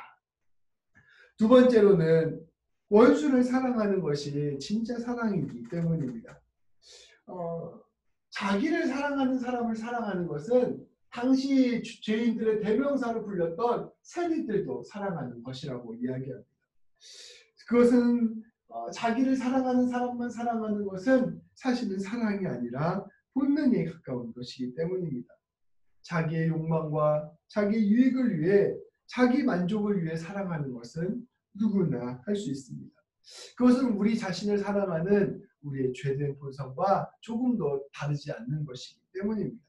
두 번째로는 원수를 사랑하는 것이 진짜 사랑이기 때문입니다. 자기를 사랑하는 사람을 사랑하는 것은 당시 죄인들의 대명사로 불렸던 세리들도 사랑하는 것이라고 이야기합니다. 그것은 자기를 사랑하는 사람만 사랑하는 것은 사실은 사랑이 아니라 본능에 가까운 것이기 때문입니다. 자기의 욕망과 자기의 유익을 위해 자기 만족을 위해 사랑하는 것은 누구나 할 수 있습니다. 그것은 우리 자신을 사랑하는 우리의 죄된 본성과 조금 더 다르지 않는 것이기 때문입니다.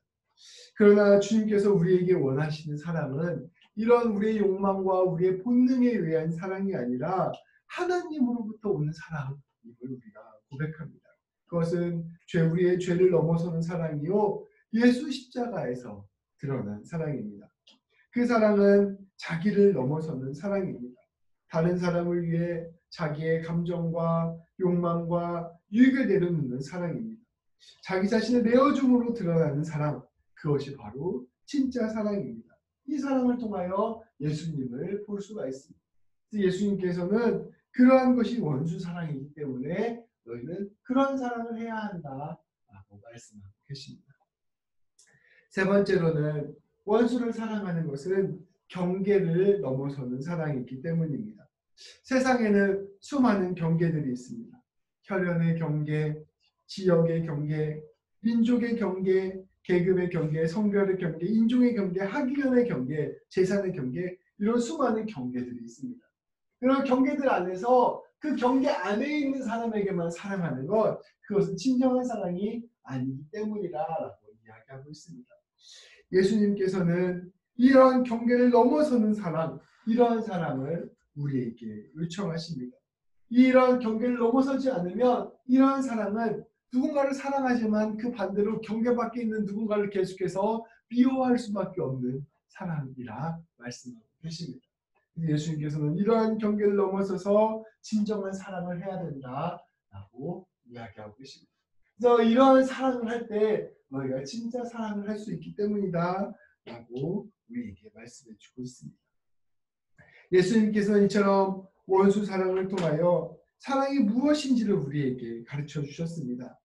그러나 주님께서 우리에게 원하시는 사랑은 이런 우리의 욕망과 우리의 본능에 의한 사랑이 아니라 하나님으로부터 오는 사랑임을 우리가 고백합니다. 그것은 우리의 죄를 넘어서는 사랑이요 예수 십자가에서 드러난 사랑입니다. 그 사랑은 자기를 넘어서는 사랑입니다. 다른 사람을 위해 자기의 감정과 욕망과 유익을 내려놓는 사랑입니다. 자기 자신을 내어줌으로 드러나는 사랑, 그것이 바로 진짜 사랑입니다. 이 사랑을 통하여 예수님을 볼 수가 있습니다. 예수님께서는 그러한 것이 원수 사랑이기 때문에 너희는 그런 사랑을 해야 한다라고 말씀하고 계십니다. 세 번째로는 원수를 사랑하는 것은 경계를 넘어서는 사랑이기 때문입니다. 세상에는 수많은 경계들이 있습니다. 혈연의 경계, 지역의 경계, 민족의 경계, 계급의 경계, 성별의 경계, 인종의 경계, 학위연의 경계, 재산의 경계, 이런 수많은 경계들이 있습니다. 그런 경계들 안에서 그 경계 안에 있는 사람에게만 사랑하는 것, 그것은 진정한 사랑이 아니기 때문이라고 이야기하고 있습니다. 예수님께서는 이러한 경계를 넘어서는 사랑, 이러한 사랑을 우리에게 요청하십니다. 이러한 경계를 넘어서지 않으면 이러한 사랑은 누군가를 사랑하지만 그 반대로 경계 밖에 있는 누군가를 계속해서 미워할 수밖에 없는 사랑이라 말씀하고 계십니다. 예수님께서는 이러한 경계를 넘어서서 진정한 사랑을 해야 된다라고 이야기하고 계십니다. 그래서 이러한 사랑을 할 때 너희가 진짜 사랑을 할 수 있기 때문이다 라고 우리에게 말씀해 주고 있습니다. 예수님께서는 이처럼 원수 사랑을 통하여 사랑이 무엇인지를 우리에게 가르쳐 주셨습니다.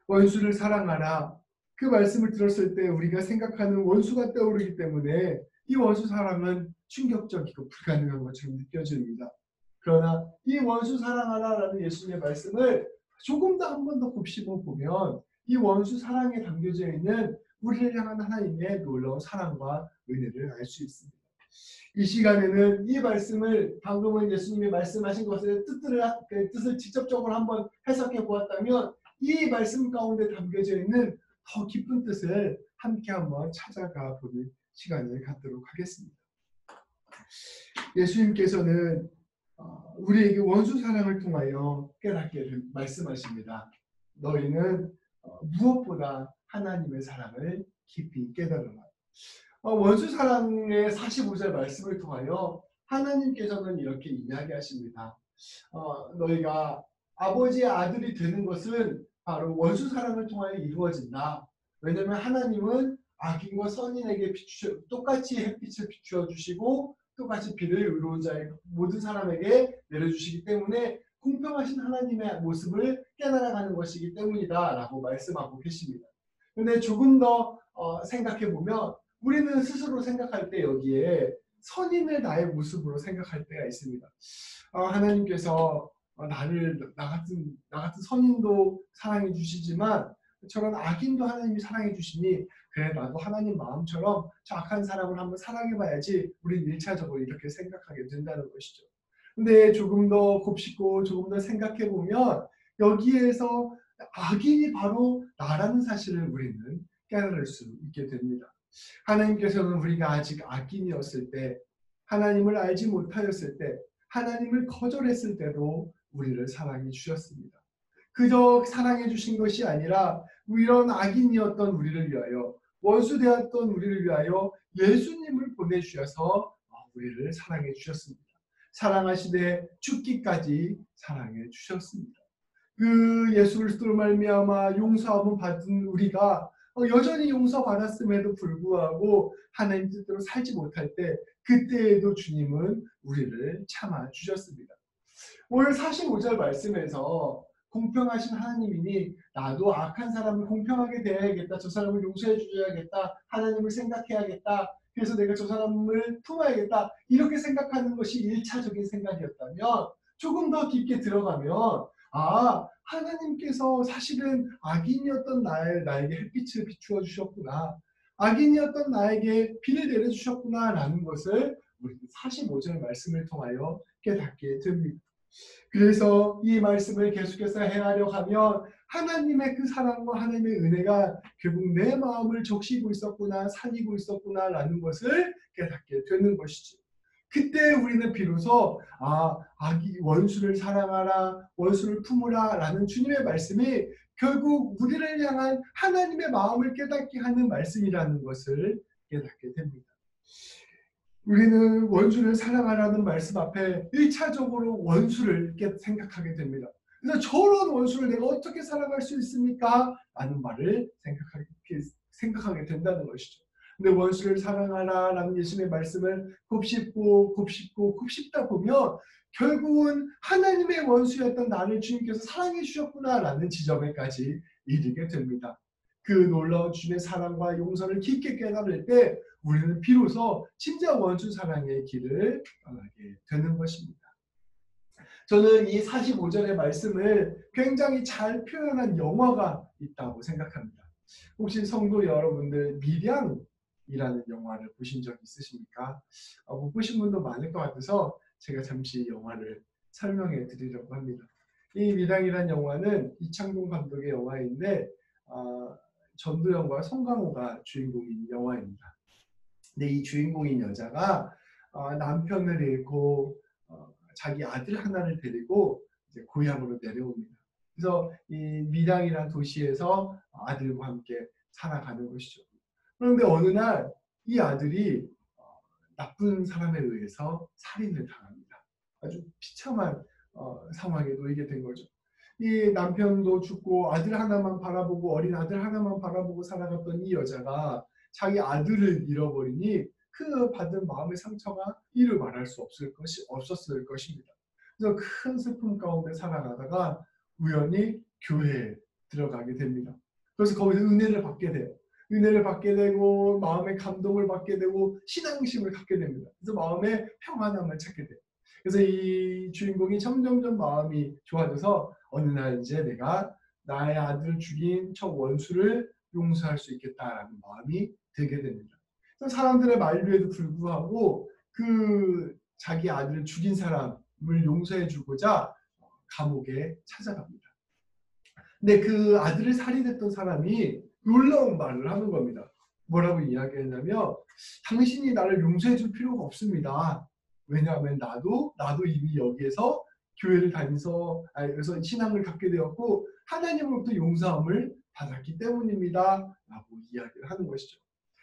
원수를 사랑하라. 그 말씀을 들었을 때 우리가 생각하는 원수가 떠오르기 때문에 이 원수 사랑은 충격적이고 불가능한 것처럼 느껴집니다. 그러나 이 원수 사랑하라라는 예수님의 말씀을 조금 더 한 번 더 곱씹어 보면 이 원수 사랑에 담겨져 있는 우리를 향한 하나님의 놀라운 사랑과 은혜를 알 수 있습니다. 이 시간에는 이 말씀을 방금은 예수님이 말씀하신 것의 뜻을 직접적으로 한번 해석해 보았다면 이 말씀 가운데 담겨져 있는 더 깊은 뜻을 함께 한번 찾아가 보는 시간을 갖도록 하겠습니다. 예수님께서는 우리에게 원수 사랑을 통하여 깨닫게 말씀하십니다. 너희는 무엇보다 하나님의 사랑을 깊이 깨달으라. 원수 사랑의 45절 말씀을 통하여 하나님께서는 이렇게 이야기하십니다. 너희가 아버지의 아들이 되는 것은 바로 원수 사랑을 통하여 이루어진다. 왜냐하면 하나님은 악인과 선인에게 똑같이 햇빛을 비추어 주시고 똑같이 비를 의로운 자의 모든 사람에게 내려주시기 때문에 공평하신 하나님의 모습을 깨달아가는 것이기 때문이다 라고 말씀하고 계십니다. 그런데 조금 더 생각해 보면 우리는 스스로 생각할 때 여기에 선인을 나의 모습으로 생각할 때가 있습니다. 하나님께서 나 같은 선인도 사랑해 주시지만 저런 악인도 하나님이 사랑해 주시니 그래 나도 하나님 마음처럼 저 악한 사람을 한번 사랑해 봐야지 우리는 1차적으로 이렇게 생각하게 된다는 것이죠. 근데 조금 더 곱씹고 조금 더 생각해 보면 여기에서 악인이 바로 나라는 사실을 우리는 깨달을 수 있게 됩니다. 하나님께서는 우리가 아직 악인이었을 때, 하나님을 알지 못하였을 때, 하나님을 거절했을 때도 우리를 사랑해 주셨습니다. 그저 사랑해 주신 것이 아니라 이런 악인이었던 우리를 위하여, 원수되었던 우리를 위하여 예수님을 보내주셔서 우리를 사랑해 주셨습니다. 사랑하시되 죽기까지 사랑해 주셨습니다. 그 예수 그리스도로 말미암아 용서함을 받은 우리가 여전히 용서받았음에도 불구하고 하나님 뜻대로 살지 못할 때 그때에도 주님은 우리를 참아 주셨습니다. 오늘 45절 말씀에서 공평하신 하나님이니 나도 악한 사람을 공평하게 대해야겠다. 저 사람을 용서해 줘야겠다. 하나님을 생각해야겠다. 그래서 내가 저 사람을 품어야겠다. 이렇게 생각하는 것이 1차적인 생각이었다면 조금 더 깊게 들어가면 하나님께서 사실은 악인이었던 나에게 햇빛을 비추어 주셨구나. 악인이었던 나에게 비를 내려주셨구나 라는 것을 우리 45절 말씀을 통하여 깨닫게 됩니다. 그래서 이 말씀을 계속해서 헤아려 가면 하나님의 그 사랑과 하나님의 은혜가 결국 내 마음을 적시고 있었구나, 살리고 있었구나 라는 것을 깨닫게 되는 것이죠. 그때 우리는 비로소 원수를 사랑하라, 원수를 품으라 라는 주님의 말씀이 결국 우리를 향한 하나님의 마음을 깨닫게 하는 말씀이라는 것을 깨닫게 됩니다. 우리는 원수를 사랑하라는 말씀 앞에 1차적으로 원수를 생각하게 됩니다. 그래서 저런 원수를 내가 어떻게 사랑할 수 있습니까? 라는 말을 생각하게 된다는 것이죠. 근데 원수를 사랑하라 라는 예수님의 말씀을 곱씹다 보면 결국은 하나님의 원수였던 나를 주님께서 사랑해 주셨구나 라는 지점에까지 이르게 됩니다. 그 놀라운 주님의 사랑과 용서를 깊게 깨달을 때 우리는 비로소 진짜 원수 사랑의 길을 떠나게 되는 것입니다. 저는 이 45절의 말씀을 굉장히 잘 표현한 영화가 있다고 생각합니다. 혹시 성도 여러분들 밀양이라는 영화를 보신 적 있으십니까? 못 보신 분도 많을 것 같아서 제가 잠시 영화를 설명해 드리려고 합니다. 이 밀양이라는 영화는 이창동 감독의 영화인데 전도연과 송강호가 주인공인 영화입니다. 근데 이 주인공인 여자가 남편을 잃고 자기 아들 하나를 데리고 이제 고향으로 내려옵니다. 그래서 이 밀양이라는 도시에서 아들과 함께 살아가는 것이죠. 그런데 어느 날 이 아들이 나쁜 사람에 의해서 살인을 당합니다. 아주 비참한 상황에 놓이게 된 거죠. 이 남편도 죽고 아들 하나만 바라보고 어린 아들 하나만 바라보고 살아갔던 이 여자가 자기 아들을 잃어버리니 그 받은 마음의 상처가 이루 말할 수 없었을 것입니다. 그래서 큰 슬픔 가운데 살아가다가 우연히 교회에 들어가게 됩니다. 그래서 거기서 은혜를 받게 돼요. 은혜를 받게 되고 마음의 감동을 받게 되고 신앙심을 갖게 됩니다. 그래서 마음의 평안함을 찾게 돼요. 그래서 이 주인공이 점점점 마음이 좋아져서 어느 날 이제 내가 나의 아들을 죽인 저 원수를 용서할 수 있겠다라는 마음이 들게 됩니다. 그래서 사람들의 만류에도 불구하고 그 자기 아들을 죽인 사람을 용서해 주고자 감옥에 찾아갑니다. 근데 그 아들을 살인했던 사람이 놀라운 말을 하는 겁니다. 뭐라고 이야기했냐면 당신이 나를 용서해 줄 필요가 없습니다. 왜냐하면 나도 이미 여기에서 교회를 다니서 그래서 신앙을 갖게 되었고 하나님으로부터 용서함을 받았기 때문입니다. 라고 이야기를 하는 것이죠.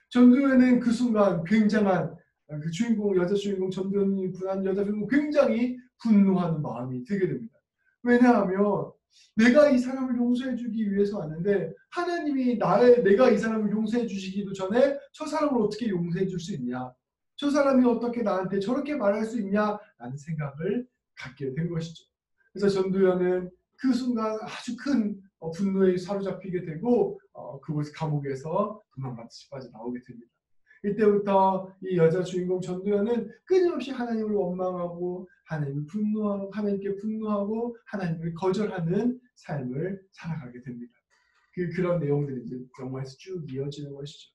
전도연은 그 순간 굉장한 그 주인공 여자 주인공 전도연이 분한 여자 주인공 굉장히 분노하는 마음이 들게 됩니다. 왜냐하면 내가 이 사람을 용서해 주기 위해서 왔는데 하나님이 내가 이 사람을 용서해 주시기도 전에 저 사람을 어떻게 용서해 줄 수 있냐? 저 사람이 어떻게 나한테 저렇게 말할 수 있냐라는 생각을 갖게 된 것이죠. 그래서 전도연은 그 순간 아주 큰 분노에 사로잡히게 되고 그곳 감옥에서 도망가듯이 빠져나오게 됩니다. 이때부터 이 여자 주인공 전도연은 끊임없이 하나님을 원망하고 하나님을 분노하고 하나님께 분노하고 하나님을 거절하는 삶을 살아가게 됩니다. 그런 내용들이 이제 영화에서 쭉 이어지는 것이죠.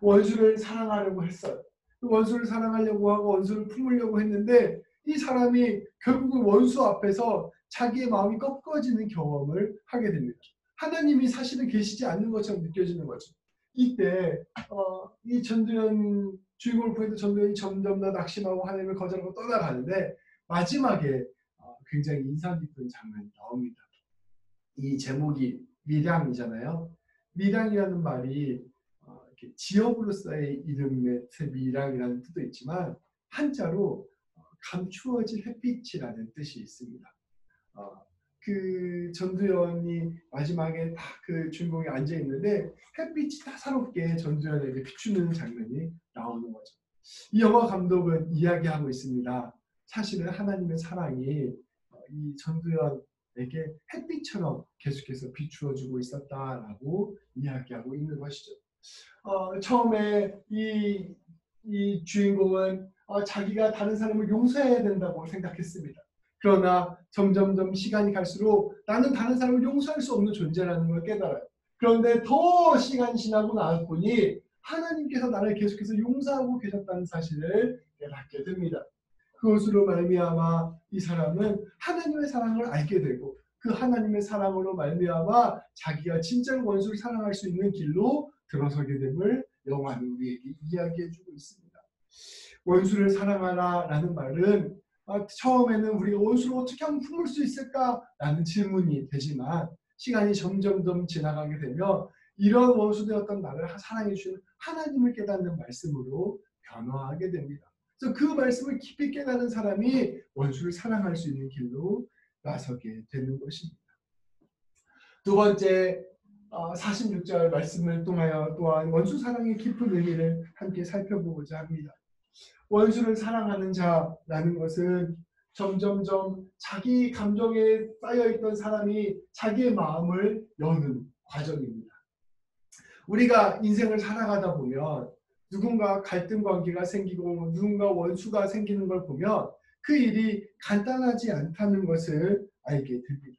원수를 사랑하려고 했어요. 원수를 사랑하려고 하고 원수를 품으려고 했는데 이 사람이 결국은 원수 앞에서 자기의 마음이 꺾어지는 경험을 하게 됩니다. 하나님이 사실은 계시지 않는 것처럼 느껴지는 거죠. 이때 이 전도연 주인공을 보이던 전도연이 점점 더 낙심하고 하나님을 거절하고 떠나가는데 마지막에 굉장히 인상 깊은 장면이 나옵니다. 이 제목이 미량이잖아요. 미량이라는 말이 이렇게 지역으로서의 이름의 미량이라는 뜻도 있지만 한자로 감추어질 햇빛이라는 뜻이 있습니다. 그 전도연이 마지막에 딱 그 주인공이 앉아 있는데 햇빛이 따사롭게 전도연에게 비추는 장면이 나오는 거죠. 이 영화 감독은 이야기하고 있습니다. 사실은 하나님의 사랑이 이 전도연에게 햇빛처럼 계속해서 비추어주고 있었다라고 이야기하고 있는 것이죠. 처음에 이 주인공은 자기가 다른 사람을 용서해야 된다고 생각했습니다. 그러나 점점점 시간이 갈수록 나는 다른 사람을 용서할 수 없는 존재라는 걸 깨달아요. 그런데 더 시간이 지나고 나서 보니 하나님께서 나를 계속해서 용서하고 계셨다는 사실을 깨닫게 됩니다. 그것으로 말미암아 이 사람은 하나님의 사랑을 알게 되고 그 하나님의 사랑으로 말미암아 자기가 진짜로 원수를 사랑할 수 있는 길로 들어서게 됨을 영화는 우리에게 이야기해주고 있습니다. 원수를 사랑하라라는 말은 처음에는 우리가 원수를 어떻게 하면 품을 수 있을까라는 질문이 되지만 시간이 점점 지나가게 되면 이런 원수되었던 나를 사랑해 주시는 하나님을 깨닫는 말씀으로 변화하게 됩니다. 그래서 그 말씀을 깊이 깨닫는 사람이 원수를 사랑할 수 있는 길로 나서게 되는 것입니다. 두 번째 46절 말씀을 통하여 또한 원수 사랑의 깊은 의미를 함께 살펴보고자 합니다. 원수를 사랑하는 자라는 것은 점점점 자기 감정에 쌓여있던 사람이 자기의 마음을 여는 과정입니다. 우리가 인생을 살아가다 보면 누군가 갈등 관계가 생기고 누군가 원수가 생기는 걸 보면 그 일이 간단하지 않다는 것을 알게 됩니다.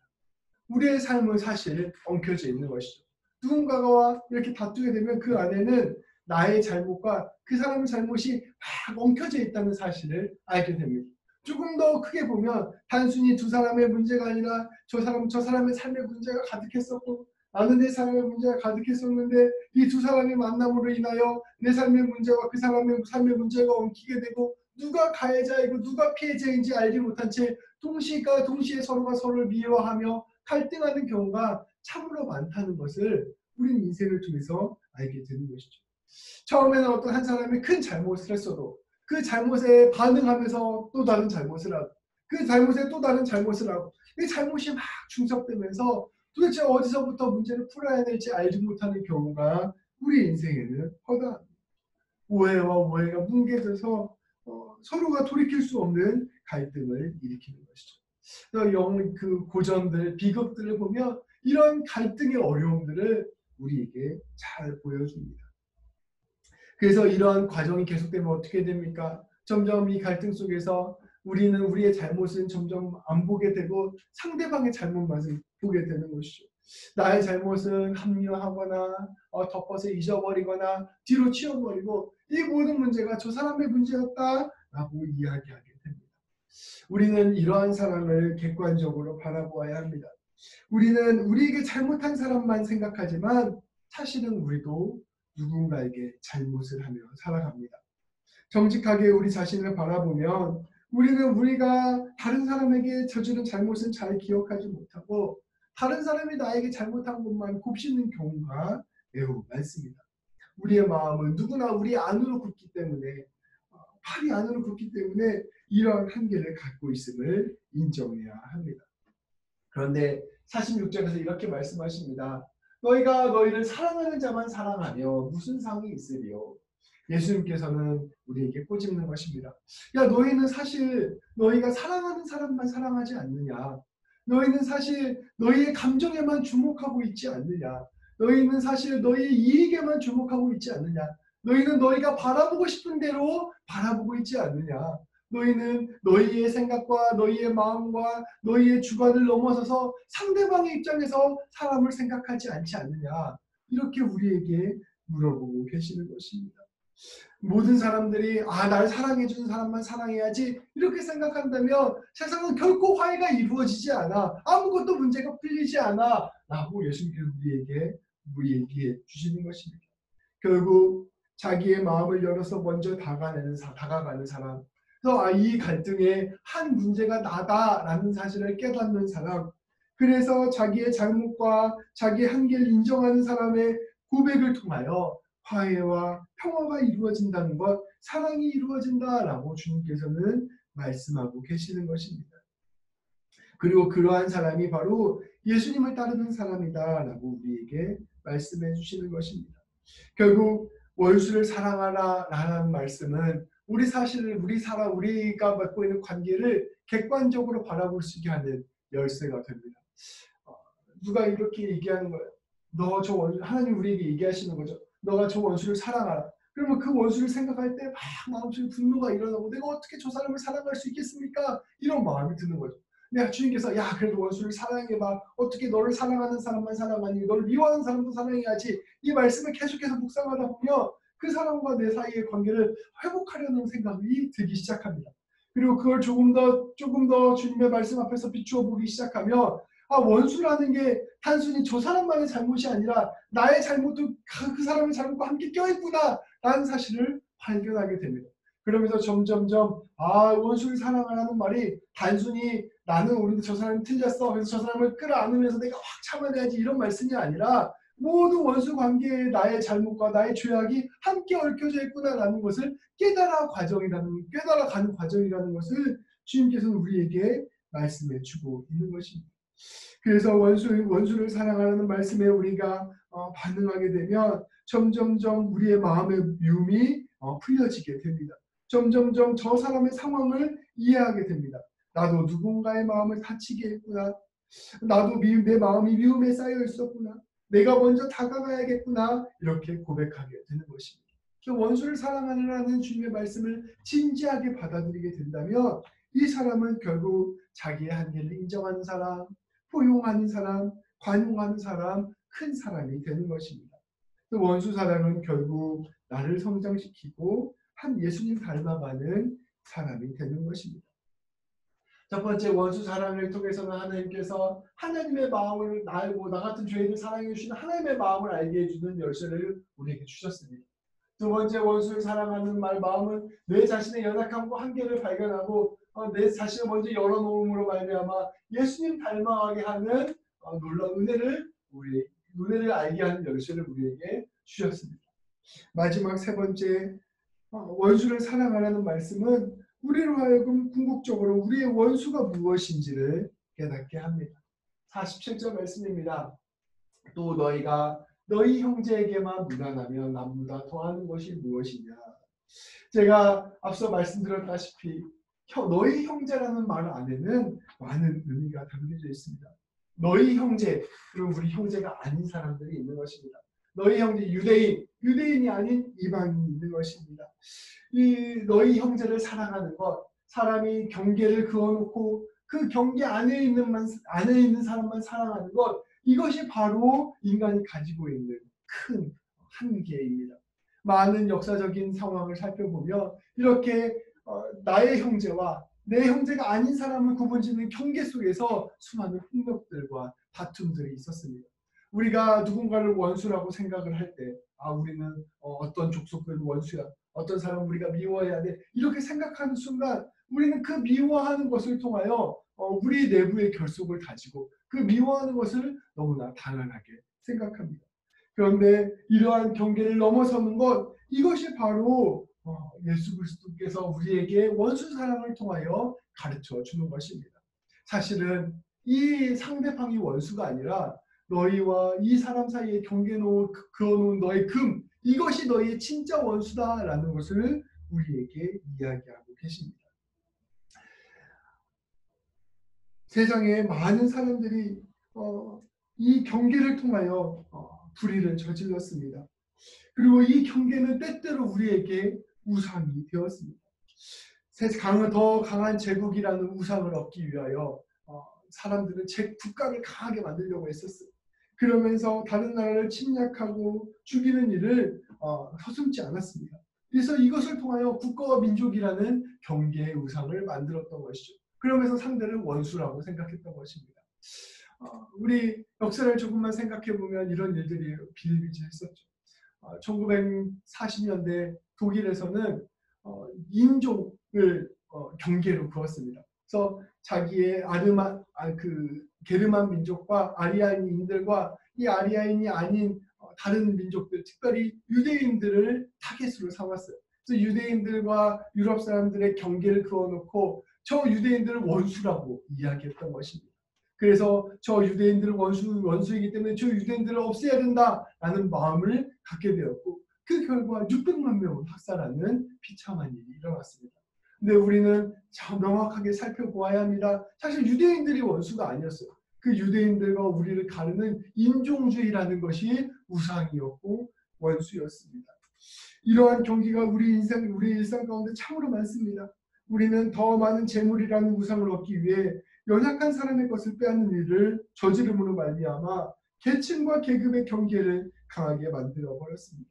우리의 삶은 사실 엉켜져 있는 것이죠. 누군가와 이렇게 다투게 되면 그 안에는 나의 잘못과 그 사람의 잘못이 막 엉켜져 있다는 사실을 알게 됩니다. 조금 더 크게 보면 단순히 두 사람의 문제가 아니라 저 사람의 삶의 문제가 가득했었고 나는 내 삶의 문제가 가득했었는데 이 두 사람의 만남으로 인하여 내 삶의 문제와 그 사람의 삶의 문제가 엉키게 되고 누가 가해자이고 누가 피해자인지 알지 못한 채 동시에 서로가 서로를 미워하며 갈등하는 경우가 참으로 많다는 것을 우리는 인생을 통해서 알게 되는 것이죠. 처음에는 어떤 한 사람이 큰 잘못을 했어도 그 잘못에 반응하면서 또 다른 잘못을 하고 그 잘못에 또 다른 잘못을 하고 이 잘못이 막 중첩되면서 도대체 어디서부터 문제를 풀어야 될지 알지 못하는 경우가 우리 인생에는 허다합니다. 오해와 오해가 뭉개져서 서로가 돌이킬 수 없는 갈등을 일으키는 것이죠. 그 고전들, 비극들을 보면 이런 갈등의 어려움들을 우리에게 잘 보여줍니다. 그래서 이런 과정이 계속되면 어떻게 됩니까? 점점 이 갈등 속에서 우리는 우리의 잘못은 점점 안 보게 되고 상대방의 잘못만 보게 되는 것이죠. 나의 잘못은 합리화하거나 덮어서 잊어버리거나 뒤로 치워버리고 이 모든 문제가 저 사람의 문제였다라고 이야기하게 됩니다. 우리는 이러한 사람을 객관적으로 바라보아야 합니다. 우리는 우리에게 잘못한 사람만 생각하지만 사실은 우리도 누군가에게 잘못을 하며 살아갑니다. 정직하게 우리 자신을 바라보면 우리는 우리가 다른 사람에게 저지른 잘못은 잘 기억하지 못하고 다른 사람이 나에게 잘못한 것만 곱씹는 경우가 매우 많습니다. 우리의 마음은 누구나 우리 안으로 굽기 때문에 팔이 안으로 굽기 때문에 이러한 한계를 갖고 있음을 인정해야 합니다. 그런데 46절에서 이렇게 말씀하십니다. 너희가 너희를 사랑하는 자만 사랑하며 무슨 상이 있으리요. 예수님께서는 우리에게 꼬집는 것입니다. 야, 너희는 사실 너희가 사랑하는 사람만 사랑하지 않느냐. 너희는 사실 너희의 감정에만 주목하고 있지 않느냐. 너희는 사실 너희의 이익에만 주목하고 있지 않느냐. 너희는 너희가 바라보고 싶은 대로 바라보고 있지 않느냐. 너희는 너희의 생각과 너희의 마음과 너희의 주관을 넘어서서 상대방의 입장에서 사람을 생각하지 않지 않느냐. 이렇게 우리에게 물어보고 계시는 것입니다. 모든 사람들이 날 사랑해주는 사람만 사랑해야지 이렇게 생각한다면 세상은 결코 화해가 이루어지지 않아. 아무것도 문제가 풀리지 않아 라고 예수님께서 우리에게 얘기해 주시는 것입니다. 결국 자기의 마음을 열어서 먼저 다가가는 사람, 그래서 이 갈등의 한 문제가 나다라는 사실을 깨닫는 사람, 그래서 자기의 잘못과 자기의 한계를 인정하는 사람의 고백을 통하여 화해와 평화가 이루어진다는 것, 사랑이 이루어진다라고 주님께서는 말씀하고 계시는 것입니다. 그리고 그러한 사람이 바로 예수님을 따르는 사람이다라고 우리에게 말씀해 주시는 것입니다. 결국 원수를 사랑하라라는 말씀은 우리가 갖고 있는 관계를 객관적으로 바라볼 수 있게 하는 열쇠가 됩니다. 누가 이렇게 얘기하는 거예요? 하나님 우리에게 얘기하시는 거죠. 너가 저 원수를 사랑하라. 그러면 그 원수를 생각할 때 막 마음속에 분노가 일어나고 내가 어떻게 저 사람을 사랑할 수 있겠습니까? 이런 마음이 드는 거죠. 내가 주님께서 그래도 원수를 사랑해봐. 어떻게 너를 사랑하는 사람만 사랑하니 너를 미워하는 사람도 사랑해야지. 이 말씀을 계속해서 묵상하다 보면 그 사람과 내 사이의 관계를 회복하려는 생각이 들기 시작합니다. 그리고 그걸 조금 더 주님의 말씀 앞에서 비추어 보기 시작하면 원수라는 게 단순히 저 사람만의 잘못이 아니라 나의 잘못도 그 사람의 잘못과 함께 껴있구나 라는 사실을 발견하게 됩니다. 그러면서 점점점 원수를 사랑하라는 말이 단순히 우리 저 사람이 틀렸어 그래서 저 사람을 끌어안으면서 내가 확 참아내야지 이런 말씀이 아니라 모든 원수 관계에 나의 잘못과 나의 죄악이 함께 얽혀져 있구나라는 것을 깨달아가는 과정이라는 것을 주님께서는 우리에게 말씀해 주고 있는 것입니다. 그래서 원수를 사랑하라는 말씀에 우리가 반응하게 되면 점점점 우리의 마음의 미움이 풀려지게 됩니다. 점점점 저 사람의 상황을 이해하게 됩니다. 나도 누군가의 마음을 다치게 했구나. 나도 내 마음이 미움에 쌓여 있었구나. 내가 먼저 다가가야겠구나. 이렇게 고백하게 되는 것입니다. 원수를 사랑하라는 주님의 말씀을 진지하게 받아들이게 된다면 이 사람은 결국 자기의 한계를 인정하는 사람, 포용하는 사람, 관용하는 사람, 큰 사람이 되는 것입니다. 원수 사랑은 결국 나를 성장시키고 한 예수님 닮아가는 사람이 되는 것입니다. 첫 번째 원수 사랑을 통해서는 하나님께서 하나님의 마음을 알고 나 같은 죄인을 사랑해 주시는 하나님의 마음을 알게 해주는 열쇠를 우리에게 주셨습니다. 두 번째 원수를 사랑하는 마음은 내 자신의 연약함과 한계를 발견하고 내 자신을 먼저 열어놓음으로 말미암아 예수님 닮아가게 하는 놀라운 은혜를 알게 하는 열쇠를 우리에게 주셨습니다. 마지막 세 번째 원수를 사랑하라는 말씀은 우리로 하여금 궁극적으로 우리의 원수가 무엇인지를 깨닫게 합니다. 47절 말씀입니다. 또 너희가 너희 형제에게만 무난하면 남보다 더하는 것이 무엇이냐. 제가 앞서 말씀드렸다시피 너희 형제라는 말 안에는 많은 의미가 담겨져 있습니다. 너희 형제, 그리고 우리 형제가 아닌 사람들이 있는 것입니다. 너희 형제 유대인이 아닌 이방인이 있는 것입니다. 이 너희 형제를 사랑하는 것, 사람이 경계를 그어놓고 그 경계 안에 있는 사람만 사랑하는 것, 이것이 바로 인간이 가지고 있는 큰 한계입니다. 많은 역사적인 상황을 살펴보면 이렇게 나의 형제와 내 형제가 아닌 사람을 구분짓는 경계 속에서 수많은 폭력들과 다툼들이 있었습니다. 우리가 누군가를 원수라고 생각을 할 때, 우리는 어떤 족속은 원수야, 어떤 사람 우리가 미워해야 돼, 이렇게 생각하는 순간 우리는 그 미워하는 것을 통하여 우리 내부의 결속을 가지고 그 미워하는 것을 너무나 당연하게 생각합니다. 그런데 이러한 경계를 넘어서는 것, 이것이 바로 예수 그리스도께서 우리에게 원수 사랑을 통하여 가르쳐 주는 것입니다. 사실은 이 상대방이 원수가 아니라 너희와 이 사람 사이에 경계 그어놓은 너의 금, 이것이 너희의 진짜 원수다라는 것을 우리에게 이야기하고 계십니다. 세상에 많은 사람들이 이 경계를 통하여 불의를 저질렀습니다. 그리고 이 경계는 때때로 우리에게 우상이 되었습니다. 더 강한 제국이라는 우상을 얻기 위하여 사람들은 국가를 강하게 만들려고 했었어요. 그러면서 다른 나라를 침략하고 죽이는 일을 서슴지 않았습니다. 그래서 이것을 통하여 국가와 민족이라는 경계의 우상을 만들었던 것이죠. 그러면서 상대를 원수라고 생각했던 것입니다. 우리 역사를 조금만 생각해 보면 이런 일들이 비일비재했었죠. 1940년대 독일에서는 인종을 경계로 그었습니다. 그래서 자기의 게르만 민족과 아리아인들과 이 아리아인이 아닌 다른 민족들, 특별히 유대인들을 타겟으로 삼았어요. 그래서 유대인들과 유럽 사람들의 경계를 그어놓고 저 유대인들을 원수라고 이야기했던 것입니다. 그래서 저 유대인들은 원수이기 때문에 저 유대인들을 없애야 된다라는 마음을 갖게 되었고, 그 결과 600만 명을 학살하는 비참한 일이 일어났습니다. 근데 우리는 참 명확하게 살펴보아야 합니다. 사실 유대인들이 원수가 아니었어요. 그 유대인들과 우리를 가르는 인종주의라는 것이 우상이었고 원수였습니다. 이러한 경기가 우리 일상 가운데 참으로 많습니다. 우리는 더 많은 재물이라는 우상을 얻기 위해 연약한 사람의 것을 빼앗는 일을 저지름으로 말미암아 계층과 계급의 경계를 강하게 만들어 버렸습니다.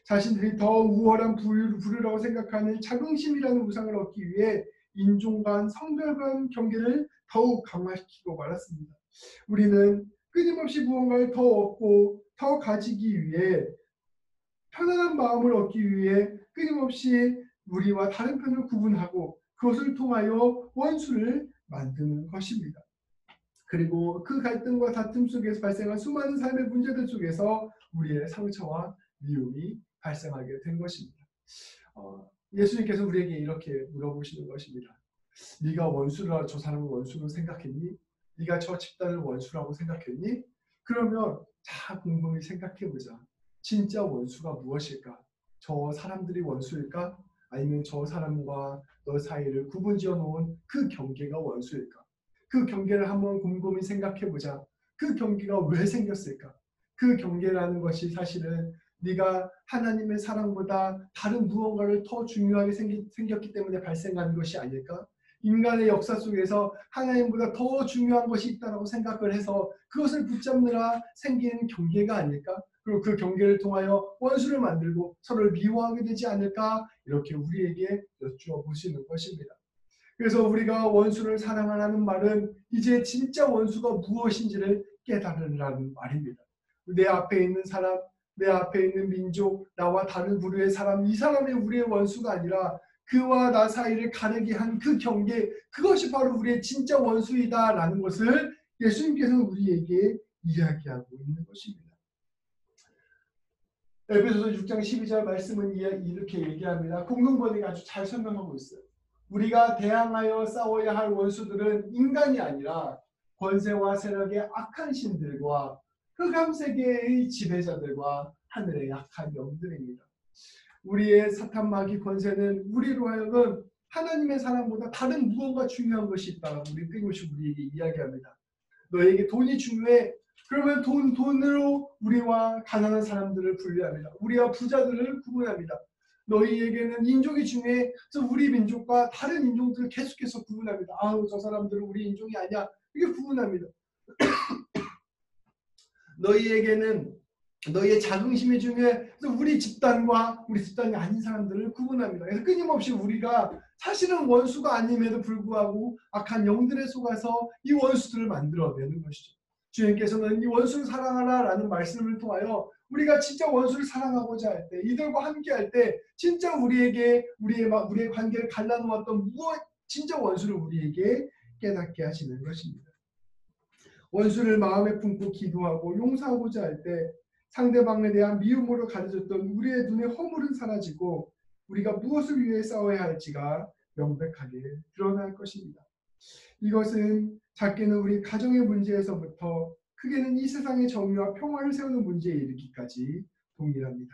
자신들이 더 우월한 부류라고 생각하는 자긍심이라는 우상을 얻기 위해 인종 간, 성별 간 경계를 더욱 강화시키고 말았습니다. 우리는 끊임없이 무언가를 더 얻고 더 가지기 위해, 편안한 마음을 얻기 위해 끊임없이 우리와 다른 편을 구분하고 그것을 통하여 원수를 만드는 것입니다. 그리고 그 갈등과 다툼 속에서 발생한 수많은 삶의 문제들 속에서 우리의 상처와 미움이 발생하게 된 것입니다. 예수님께서 우리에게 이렇게 물어보시는 것입니다. 네가 저 사람을 원수로 생각했니? 네가 저 집단을 원수라고 생각했니? 그러면 자, 곰곰이 생각해보자. 진짜 원수가 무엇일까? 저 사람들이 원수일까? 아니면 저 사람과 너 사이를 구분지어 놓은 그 경계가 원수일까? 그 경계를 한번 곰곰이 생각해보자. 그 경계가 왜 생겼을까? 그 경계라는 것이 사실은 네가 하나님의 사랑보다 다른 무언가를 더 중요하게 생겼기 때문에 발생한 것이 아닐까? 인간의 역사 속에서 하나님보다 더 중요한 것이 있다고 생각을 해서 그것을 붙잡느라 생기는 경계가 아닐까? 그리고 그 경계를 통하여 원수를 만들고 서로를 미워하게 되지 않을까? 이렇게 우리에게 여쭈어 보시는 것입니다. 그래서 우리가 원수를 사랑하라는 말은 이제 진짜 원수가 무엇인지를 깨달으라는 말입니다. 내 앞에 있는 사람, 내 앞에 있는 민족, 나와 다른 부류의 사람, 이 사람이 우리의 원수가 아니라 그와 나 사이를 가르게 한 그 경계, 그것이 바로 우리의 진짜 원수이다라는 것을 예수님께서는 우리에게 이야기하고 있는 것입니다. 에베소서 6장 12절 말씀은 이렇게 얘기합니다. 공동번역이 아주 잘 설명하고 있어요. 우리가 대항하여 싸워야 할 원수들은 인간이 아니라 권세와 세력의 악한 신들과 흑암세계의 지배자들과 하늘의 약한 영들입니다. 우리의 사탄 마귀 권세는 우리로 하여금 하나님의 사랑보다 다른 무언가 중요한 것이 있다고 우리 끊임없이 우리에게 이야기합니다. 너에게 돈이 중요해. 그러면 돈으로 우리와 가난한 사람들을 분리합니다. 우리와 부자들을 구분합니다. 너희에게는 인종이 중요해. 그래서 우리 민족과 다른 인종들을 계속해서 구분합니다. 아우 저 사람들은 우리 인종이 아니야. 이게 구분합니다. 너희에게는 너희의 자긍심이 중요해. 그래서 우리 집단과 우리 집단이 아닌 사람들을 구분합니다. 그래서 끊임없이 우리가 사실은 원수가 아님에도 불구하고 악한 영들에 속아서 이 원수들을 만들어내는 것이죠. 주님께서는 이 원수를 사랑하라라는 말씀을 통하여 우리가 진짜 원수를 사랑하고자 할 때, 이들과 함께할 때 진짜 우리의 관계를 갈라놓았던 진짜 원수를 우리에게 깨닫게 하시는 것입니다. 원수를 마음에 품고 기도하고 용서하고자 할 때 상대방에 대한 미움으로 가려졌던 우리의 눈의 허물은 사라지고 우리가 무엇을 위해 싸워야 할지가 명백하게 드러날 것입니다. 이것은 작게는 우리 가정의 문제에서부터 크게는 이 세상의 정의와 평화를 세우는 문제에 이르기까지 동일합니다.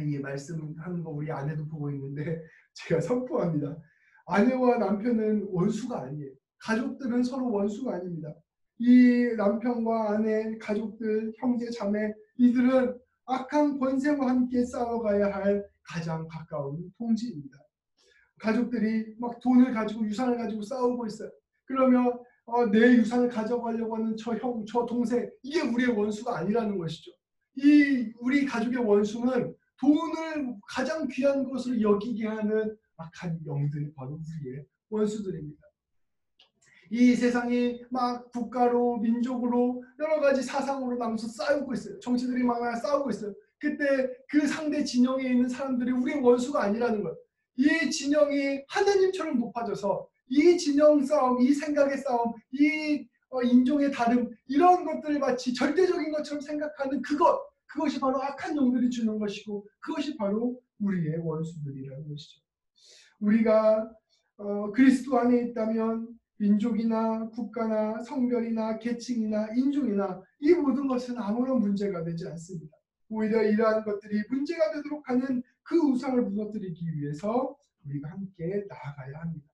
이 말씀하는 거 우리 아내도 보고 있는데 제가 선포합니다. 아내와 남편은 원수가 아니에요. 가족들은 서로 원수가 아닙니다. 이 남편과 아내, 가족들, 형제, 자매 이들은 악한 권세와 함께 싸워가야 할 가장 가까운 통지입니다. 가족들이 막 돈을 가지고 유산을 가지고 싸우고 있어요. 그러면 내 유산을 가져가려고 하는 저 형, 저 동생 이게 우리의 원수가 아니라는 것이죠. 이 우리 가족의 원수는 돈을 가장 귀한 것으로 여기게 하는 악한 영들이 바로 우리의 원수들입니다. 이 세상이 막 국가로 민족으로 여러 가지 사상으로 나눠서 싸우고 있어요. 정치들이 막 싸우고 있어요. 그때 그 상대 진영에 있는 사람들이 우리의 원수가 아니라는 것. 이 진영이 하나님처럼 높아져서 이 진영 싸움, 이 생각의 싸움, 이 인종의 다름 이런 것들을 마치 절대적인 것처럼 생각하는 그것이 바로 악한 영들이 주는 것이고 그것이 바로 우리의 원수들이라는 것이죠. 우리가 그리스도 안에 있다면 민족이나 국가나 성별이나 계층이나 인종이나 이 모든 것은 아무런 문제가 되지 않습니다. 오히려 이러한 것들이 문제가 되도록 하는 그 우상을 무너뜨리기 위해서 우리가 함께 나아가야 합니다.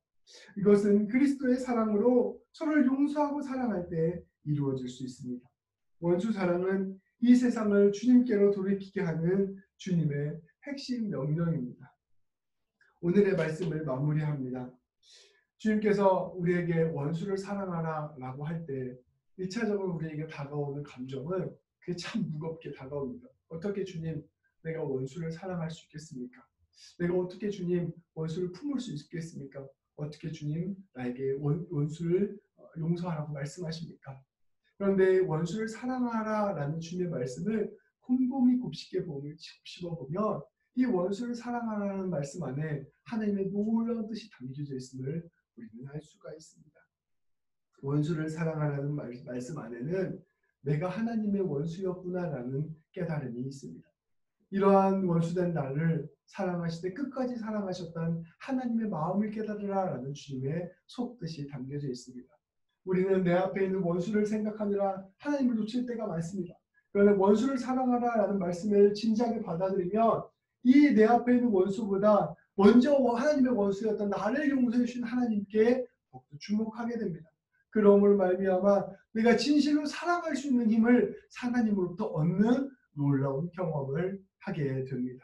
이것은 그리스도의 사랑으로 서로를 용서하고 사랑할 때 이루어질 수 있습니다. 원수 사랑은 이 세상을 주님께로 돌이키게 하는 주님의 핵심 명령입니다. 오늘의 말씀을 마무리합니다. 주님께서 우리에게 원수를 사랑하라 라고 할 때 1차적으로 우리에게 다가오는 감정은 그게 참 무겁게 다가옵니다. 어떻게 주님 내가 원수를 사랑할 수 있겠습니까? 내가 어떻게 주님 원수를 품을 수 있겠습니까? 어떻게 주님 나에게 원수를 용서하라고 말씀하십니까? 그런데 원수를 사랑하라 라는 주님의 말씀을 곰곰이 곱씹어보면 이 원수를 사랑하라는 말씀 안에 하나님의 놀라운 뜻이 담겨져 있음을 우리는 알 수가 있습니다. 원수를 사랑하라는 말씀 안에는 내가 하나님의 원수였구나라는 깨달음이 있습니다. 이러한 원수된 나를 사랑하시되 끝까지 사랑하셨던 하나님의 마음을 깨달으라라는 주님의 속뜻이 담겨져 있습니다. 우리는 내 앞에 있는 원수를 생각하느라 하나님을 놓칠 때가 많습니다. 그러나 원수를 사랑하라라는 말씀을 진지하게 받아들이면 이 내 앞에 있는 원수보다 먼저 하나님의 원수였던 나를 용서해 주신 하나님께 더욱더 주목하게 됩니다. 그러므로 말미암아 내가 진실로 사랑할 수 있는 힘을 하나님으로부터 얻는 놀라운 경험을 하게 됩니다.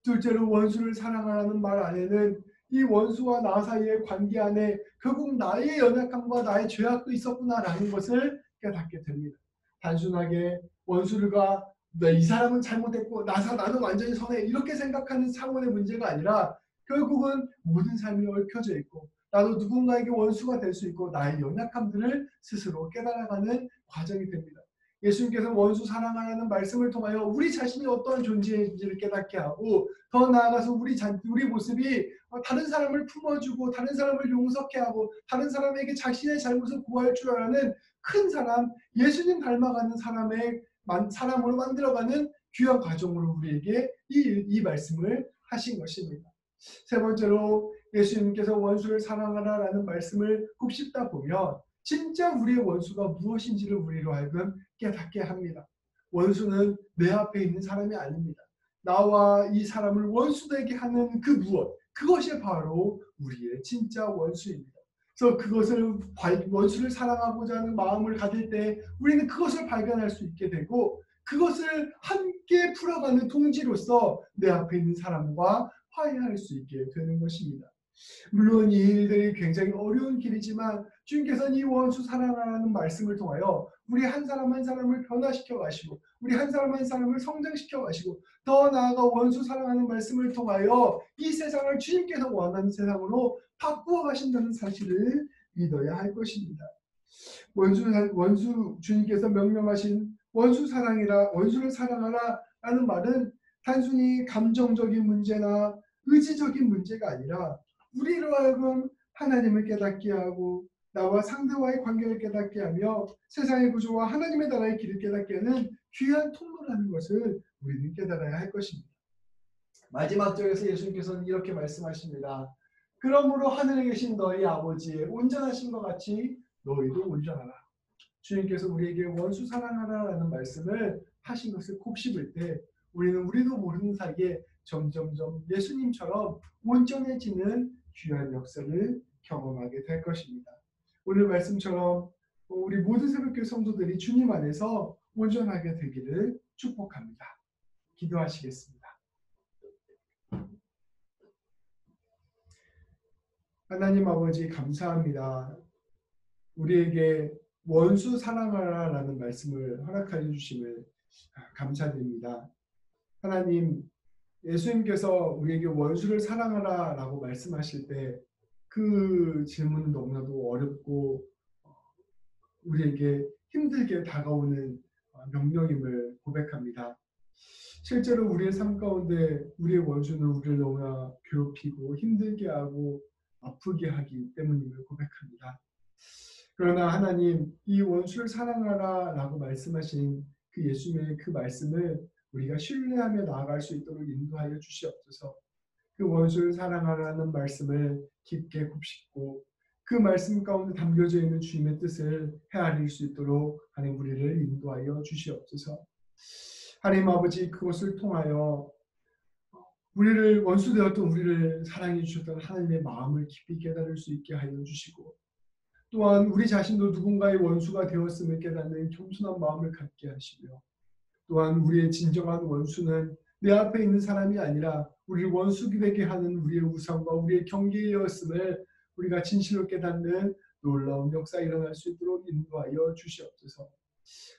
둘째로 원수를 사랑하라는 말 안에는 이 원수와 나 사이의 관계 안에 결국 나의 연약함과 나의 죄악도 있었구나라는 것을 깨닫게 됩니다. 단순하게 원수가 이 사람은 잘못했고 나는 완전히 선해 이렇게 생각하는 차원의 문제가 아니라 결국은 모든 삶이 얽혀져 있고 나도 누군가에게 원수가 될 수 있고 나의 연약함들을 스스로 깨달아가는 과정이 됩니다. 예수님께서 원수 사랑하라는 말씀을 통하여 우리 자신이 어떠한 존재인지를 깨닫게 하고 더 나아가서 우리 모습이 다른 사람을 품어주고 다른 사람을 용서케 하고 다른 사람에게 자신의 잘못을 고할 줄 아는 큰 사람, 예수님 닮아가는 사람으로 만들어가는 귀한 과정으로 우리에게 이 말씀을 하신 것입니다. 세 번째로 예수님께서 원수를 사랑하라라는 말씀을 곱씹다 보면 진짜 우리의 원수가 무엇인지를 우리로 하여금 깨닫게 합니다. 원수는 내 앞에 있는 사람이 아닙니다. 나와 이 사람을 원수되게 하는 그 무엇, 그것이 바로 우리의 진짜 원수입니다. 그래서 그것을 원수를 사랑하고자 하는 마음을 가질 때 우리는 그것을 발견할 수 있게 되고 그것을 함께 풀어가는 동지로서 내 앞에 있는 사람과 화해할 수 있게 되는 것입니다. 물론 이 일들이 굉장히 어려운 길이지만 주님께서는 이 원수 사랑하라는 말씀을 통하여 우리 한 사람 한 사람을 변화시켜 가시고 우리 한 사람 한 사람을 성장시켜 가시고 더 나아가 원수 사랑하는 말씀을 통하여 이 세상을 주님께서 원하는 세상으로 바꾸어 가신다는 사실을 믿어야 할 것입니다. 원수 주님께서 명령하신 원수를 사랑하라 라는 말은 단순히 감정적인 문제나 의지적인 문제가 아니라 우리로 하여금 하나님을 깨닫게 하고 나와 상대와의 관계를 깨닫게 하며 세상의 구조와 하나님의 나라의 길을 깨닫게 하는 귀한 통로라는 것을 우리는 깨달아야 할 것입니다. 마지막 절에서 예수님께서는 이렇게 말씀하십니다. 그러므로 하늘에 계신 너희 아버지의 온전하신 것 같이 너희도 온전하라. 주님께서 우리에게 원수 사랑하라라는 말씀을 하신 것을 곱씹을 때 우리는 우리도 모르는 사이에 점점점 예수님처럼 온전해지는 귀한 역사를 경험하게 될 것입니다. 오늘 말씀처럼 우리 모든 새벽교회 성도들이 주님 안에서 온전하게 되기를 축복합니다. 기도하시겠습니다. 하나님 아버지 감사합니다. 우리에게 원수 사랑하라라는 말씀을 허락하여 주심을 감사드립니다. 하나님, 예수님께서 우리에게 원수를 사랑하라라고 말씀하실 때 그 질문은 너무나도 어렵고 우리에게 힘들게 다가오는 명령임을 고백합니다. 실제로 우리의 삶 가운데 우리의 원수는 우리를 너무나 괴롭히고 힘들게 하고 아프게 하기 때문임을 고백합니다. 그러나 하나님, 이 원수를 사랑하라 라고 말씀하신 그 예수님의 그 말씀을 우리가 신뢰하며 나아갈 수 있도록 인도하여 주시옵소서. 그 원수를 사랑하라는 말씀을 깊게 곱씹고 그 말씀 가운데 담겨져 있는 주님의 뜻을 헤아릴 수 있도록 하나님 우리를 인도하여 주시옵소서. 하나님 아버지, 그것을 통하여 우리를 원수되었던 우리를 사랑해 주셨던 하나님의 마음을 깊이 깨달을 수 있게 하여 주시고 또한 우리 자신도 누군가의 원수가 되었음을 깨닫는 겸손한 마음을 갖게 하시며 또한 우리의 진정한 원수는 내 앞에 있는 사람이 아니라 우리를 원수가 되게 하는 우리의 우상과 우리의 경계였음을 우리가 진실로 깨닫는 놀라운 역사 일어날 수 있도록 인도하여 주시옵소서.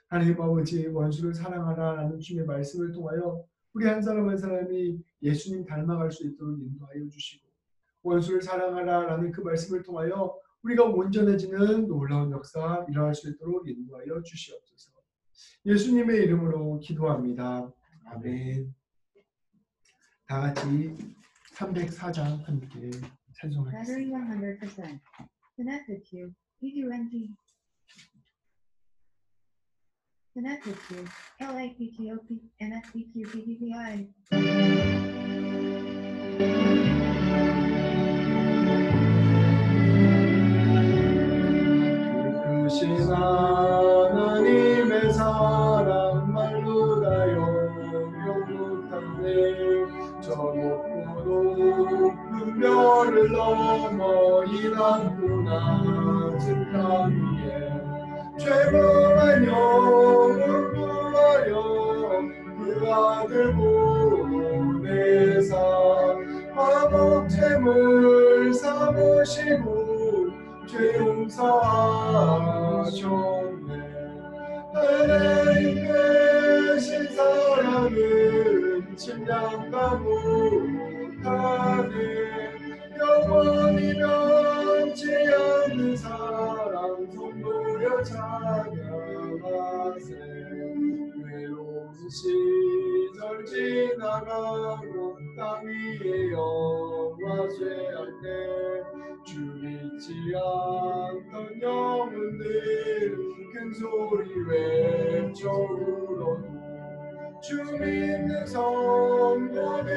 하나님 아버지, 원수를 사랑하라라는 주님의 말씀을 통하여 우리 한 사람 한 사람이 예수님 닮아갈 수 있도록 인도하여 주시고 원수를 사랑하라라는 그 말씀을 통하여 우리가 온전해지는 놀라운 역사 일어날 수 있도록 인도하여 주시옵소서. 예수님의 이름으로 기도합니다. 아멘. 다 같이 304장 함께 찬송하겠습니다. Battery 100%. Connected to PQNG. Connected to LAPTOP MSPQ PPPI. 크신 하나님의 사랑 말로 다 영영 못한데 저 높고 높은 별을 넘어 이 낮고 낮은 땅 위에 죄범한 영을 구하여 그 아들 보내사 화목제물 삼으시고 죄 용서하셨네. 하나님 되신 사랑은 침략과 못하네. 영원히 변치 않는 사랑 성도여 찬양하세. 외로운 시절 지나가고 땅 위에 영화 쇠할 때 주 믿지 않던 영혼들 큰 소리 외쳐 울어도 주 믿는 성도들에게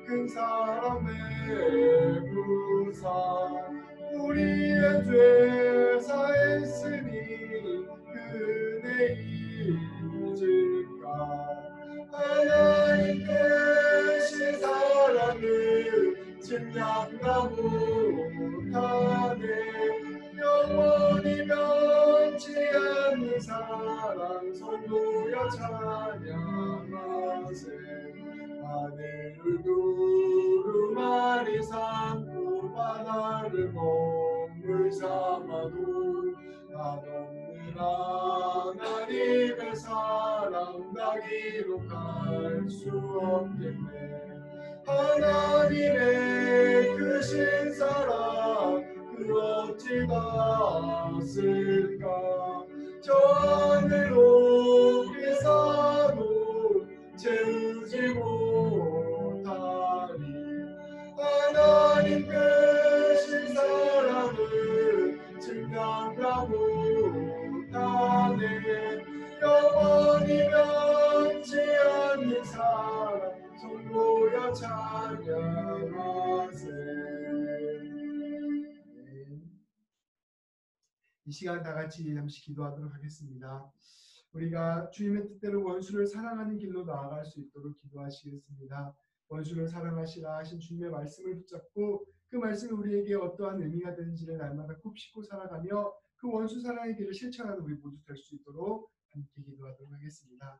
큰 사랑의 부상 우리의 죄 사했으니 은혜 잊을까. 하나님 되신 사랑을 침략과 못하네. 성도여 찬양하세. 하늘을 두루마리 삼고 바다를 멍을 삼아도 한없는 하나님의 사랑 다 기록할 수 없겠네. 하나님의 크신 사랑 그 어찌 닿았을까. 저 하늘 높이 사도 채우지 못하리. 하나님 크신 사랑을 증명하 못하네. 영원히 변치 않는 사랑 성도여 찬양하세. 이 시간 다 같이 잠시 기도하도록 하겠습니다. 우리가 주님의 뜻대로 원수를 사랑하는 길로 나아갈 수 있도록 기도하시겠습니다. 원수를 사랑하시라 하신 주님의 말씀을 붙잡고 그 말씀이 우리에게 어떠한 의미가 되는지를 날마다 곱씹고 살아가며 그 원수 사랑의 길을 실천하는 우리 모두 될 수 있도록 함께 기도하도록 하겠습니다.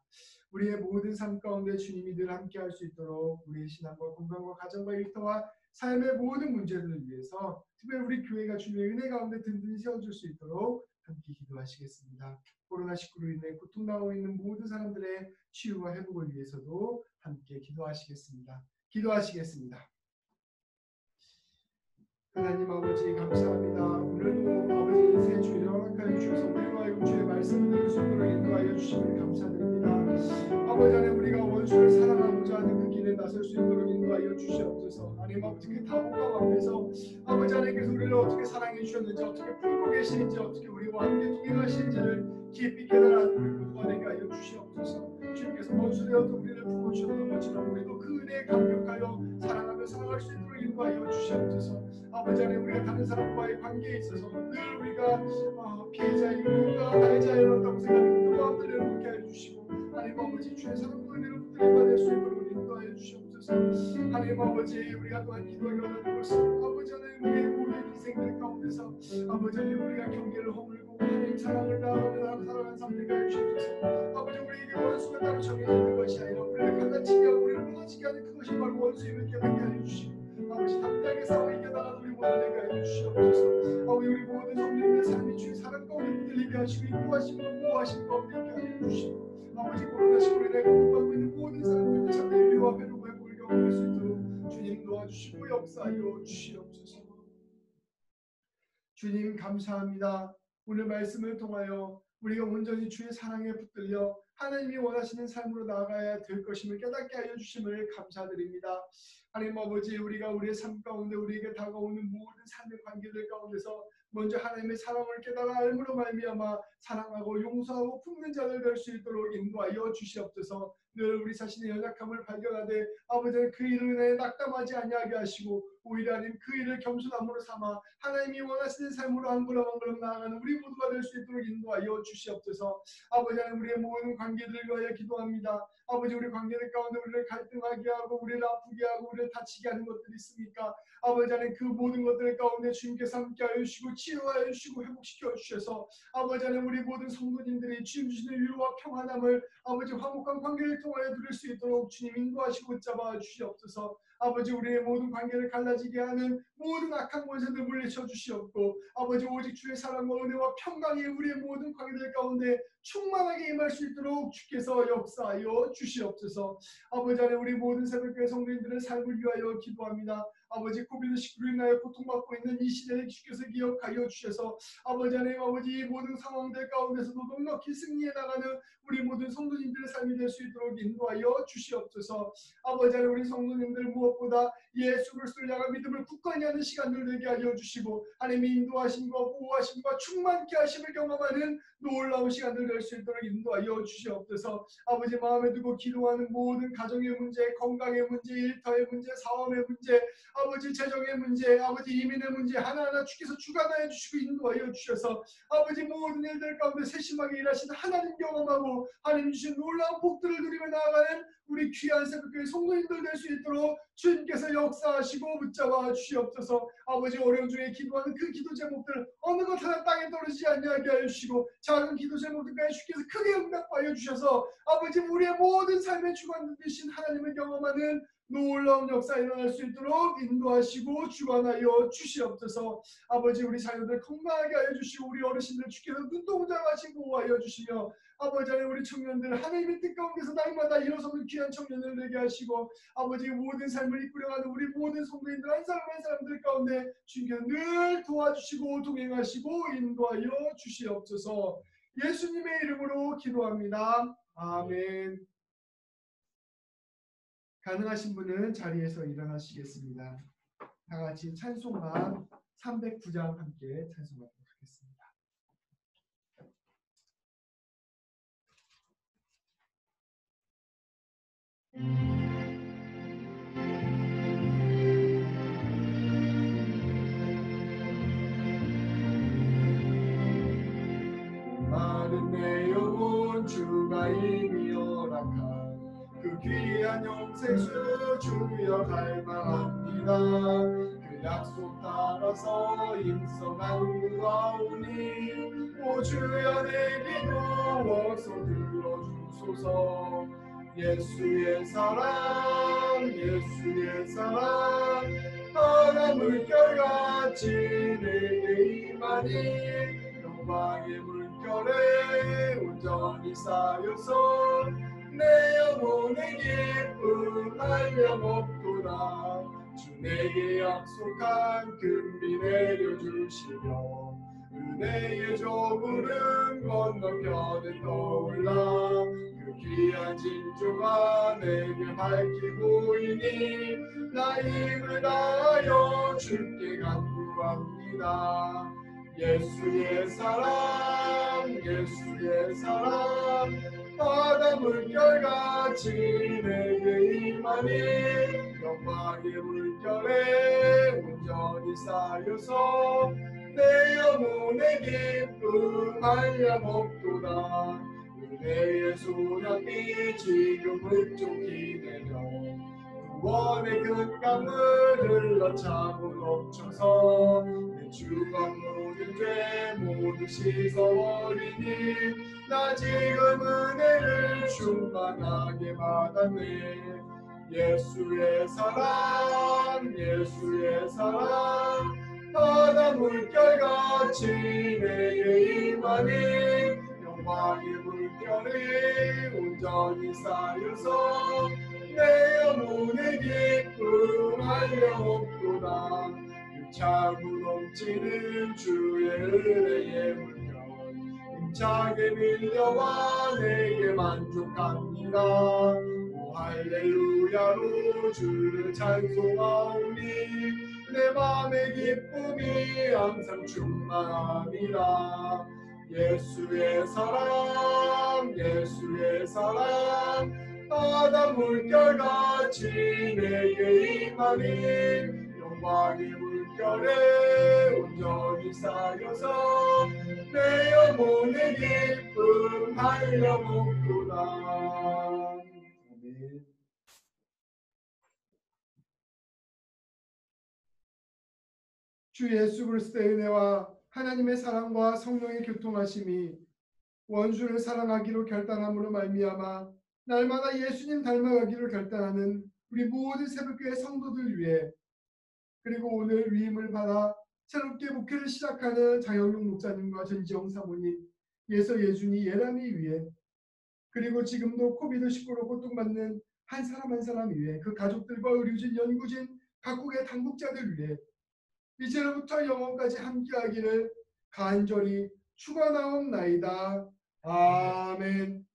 우리의 모든 삶 가운데 주님이 늘 함께 할 수 있도록 우리의 신앙과 건강과 가정과 일터와 삶의 모든 문제들을 위해서 특별히 우리 교회가 주님의 은혜 가운데 든든히 세워줄 수 있도록 함께 기도하시겠습니다. 코로나19로 인해 고통당하고 있는 모든 사람들의 치유와 회복을 위해서도 함께 기도하시겠습니다. 기도하시겠습니다. 하나님 아버지 감사합니다. 오늘도 아버지 인생의 주를 허락하여 주셔서 우리와 하여금 주의 말씀을 들을 수 있도록 인도하여 주심을 감사드립니다. 아버지 하나님 우리가 원수를 사랑하고자 하는 그 길에 나설 수 있도록 인도하여 주시옵소서. 하나님 아버지 그 다복함 앞에서 아버지 하나님께서 우리를 어떻게 사랑해 주셨는지 어떻게 품고 계시는지 어떻게 우리와 함께 동행하시는지를 깊이 깨달아는 우리 모두가 되게 하여 주시옵소서. 주님께서 원수되었던 우리를 품어주셨던 것처럼 우리도 그 은혜에 감격하여 사랑하며 살아갈 수 있도록 인도하여 주시옵소서. 아버지 하나님 우리가 다른 사람과의 관계에 있어서 늘 우리가 피해자이고 누가 가해자였다고 생각하는 그 마음들을 내려놓게 하여 주시고 하나님 아버지 주의 사랑과 은혜를 붙들게 받을 수 있도록 인도하여 주시옵소서. 하나님 아버지 우리가 또한 기도하기 원하는 것은 아버지 하나님 우리의 모든 인생들 가운데서 아버지 하나님 우리가 경계를 허물고 하나님 사랑을 나누는 사랑하는 삶들과 하여 주시옵소서. 아버지 우리에게 원수가 따로 정해져 있는 것이 아니라 우리를 갈라치게 하고 우리를 무너지게 하는 그것이 바로 원수임을 깨닫게 하여 주시고 아버지 담대하게 싸워 이겨나가는 우리 모두 되게 하여 주시옵소서. 아버지 우리 모든 성도님의 삶이 주의 사랑 가운데 붙들리게 하시고 인도하시고 보호하시는 가운데 있게 하여 주시고 아버지 코로나19로 인해 고통받고 있는 모든 사람들도 참된 위로와 회복과 회복을 경험할 수 있도록 주님 도와주시고 역사하여 주시옵소서. 주님 감사합니다. 오늘 말씀을 통하여 우리가 온전히 주의 사랑에 붙들려 하나님이 원하시는 삶으로 나아가야 될 것임을 깨닫게 하여 주심을 감사드립니다. 하나님 아버지 우리가 우리의 삶 가운데 우리에게 다가오는 모든 삶의 관계들 가운데서 먼저 하나님의 사랑을 깨달아 알므로 말미암아 사랑하고 용서하고 품는 자들 될 수 있도록 인도하여 주시옵소서. 늘 우리 자신의 연약함을 발견하되 아버지 그 일을 인해 낙담하지 아니하게 하시고 오히려 하나님 그 일을 겸손함으로 삼아 하나님이 원하시는 삶으로 한 걸음 한 걸음 나아가는 우리 모두가 될 수 있도록 인도하여 주시옵소서. 아버지 하나님 우리의 모든 관계들을 위하여 기도합니다. 아버지 우리 관계들 가운데 우리를 갈등하게 하고 우리를 아프게 하고 우리를 다치게 하는 것들이 있습니까? 아버지 하나님 그 모든 것들 가운데 주님께서 함께하여 주시고 치료하여 주시고 회복시켜 주셔서 아버지 하나님 우리 모든 성도님들이 주님 주시는 위로와 평안함을 아버지 화목한 관계를 통하여 누릴 수 있도록 주님 인도하시고 붙잡아 주시옵소서. 아버지 우리의 모든 관계를 갈라지게 하는 모든 악한 권세들 물리쳐 주시옵고 아버지 오직 주의 사랑과 은혜와 평강이 우리의 모든 관계들 가운데 충만하게 임할 수 있도록 주께서 역사하여 주시옵소서. 아버지 하나님 우리 모든 새벽교회 성도님들의 삶을 위하여 기도합니다. 아버지 코비드19로 인하여 고통받고 있는 이 시대에 주께서 기억하여 주셔서 아버지 하나님 아버지 이 모든 상황들 가운데서도 넉넉히 승리해 나가는 우리 모든 성도님들의 삶이 될 수 있도록 인도하여 주시옵소서. 아버지 하나님 우리 성도님들 무엇보다 예수 그리스도를 향한 믿음을 굳건히 하는 시간들 되게 하여 주시고 하나님의 인도하심과 보호하심과 충만케 하심을 경험하는 놀라운 시간들 될 수 있도록 인도하여 주시옵소서. 아버지 마음에 두고 기도하는 모든 가정의 문제, 건강의 문제, 일터의 문제, 사업의 문제 아버지 재정의 문제, 아버지 이민의 문제 하나하나 주께서 주관하여 주시고 인도하여 주셔서 아버지 모든 일들 가운데 세심하게 일하시는 하나님 경험하고 하나님 주신 놀라운 복들을 누리며 나아가는 우리 귀한 새벽교회 성도님들 될 수 있도록 주님께서 역사하시고 붙잡아 주시옵소서. 아버지 어려움 중에 기도하는 그 기도 제목들 어느 것 하나 땅에 떨어지지 않게 하여 주시고 작은 기도 제목들까지 주께서 크게 응답하여 주셔서 아버지 우리의 모든 삶의 주관 되신 하나님을 경험하는 놀라운 역사 일어날 수 있도록 인도하시고 주관하여 주시옵소서. 아버지 우리 자녀들 건강하게 하여 주시고 우리 어르신들 주께서 눈동자같이 보호하여 주시며 아버지 우리 청년들 하나님의 뜻 가운데서 날마다 일어서는 귀한 청년을 되게 하시고 아버지 모든 삶을 이끌어가는 우리 모든 성도님들 한 사람 한 사람들 가운데 주님께서 늘 도와주시고 동행하시고 인도하여 주시옵소서. 예수님의 이름으로 기도합니다. 아멘. 가능하신 분은 자리에서 일어나시겠습니다. 다 같이 찬송가 309장 함께 찬송하도록 하겠습니다. 마른 내 영혼 주가 이미 허락한 그 귀한 영생수 주여 갈망합니다. 그 약속 따라서 임성한 구하오니 오 주여 내 기도 어서 들어주소서. 예수의 사랑 예수의 사랑 바다 물결같이 내게 임하니 영광의 물결에 온전히 쌓여서 내 영혼의 기쁨 한량없도다. 주 내게 약속한 금비 내려주시며 은혜의 저물은 건너편에 떠올라 그 귀한 징조가 내게 밝히고 이니 나 힘을 다하여 주께 간구합니다. 예수의 사랑 예수의 사랑 바다 물결같이 내게 임하니 영광의 물결에 온전히 쌓여서 내 영혼의 기쁨 한량없도다. 은혜의 소량이 지금 흡족히 내려 구원의 큰 강을 흘러 차고 넘쳐서 내 주방 모든 죄 모두 씻어버리니 나 지금 은혜를 충만하게 받았네. 예수의 사랑 예수의 사랑 바다 물결같이 내게 임하니 영광의 물결이 온전히 쌓여서 내 영혼의 기쁨 한량없도다. 차고 넘치는 주의 은혜의 물결 힘차게 밀려와 내게 만족합니다. 오 할렐루야로 주를 찬송하오니 내 맘의 기쁨이 항상 충만합니다. 예수의 사랑 예수의 사랑 바다 물결같이 내게 임하니 영광의 물결에 온전히 쌓여서 내 영혼의 기쁨 한량없도다. 아멘. 주 예수 그리스도의 은혜와 하나님의 사랑과 성령의 교통하심이 원수를 사랑하기로 결단함으로 말미암아 날마다 예수님 닮아가기로 결단하는 우리 모든 새벽교회 성도들 위해 그리고 오늘 위임을 받아 새롭게 목회를 시작하는 장영용 목사님과 전지영 사모님, 예서 예준이 예람이 위해 그리고 지금도 코비드19로 고통받는 한 사람 한 사람 위해 그 가족들과 의료진, 연구진, 각국의 당국자들 위해 이제로부터 영원까지 함께하기를 간절히 축원하옵나이다. 아멘.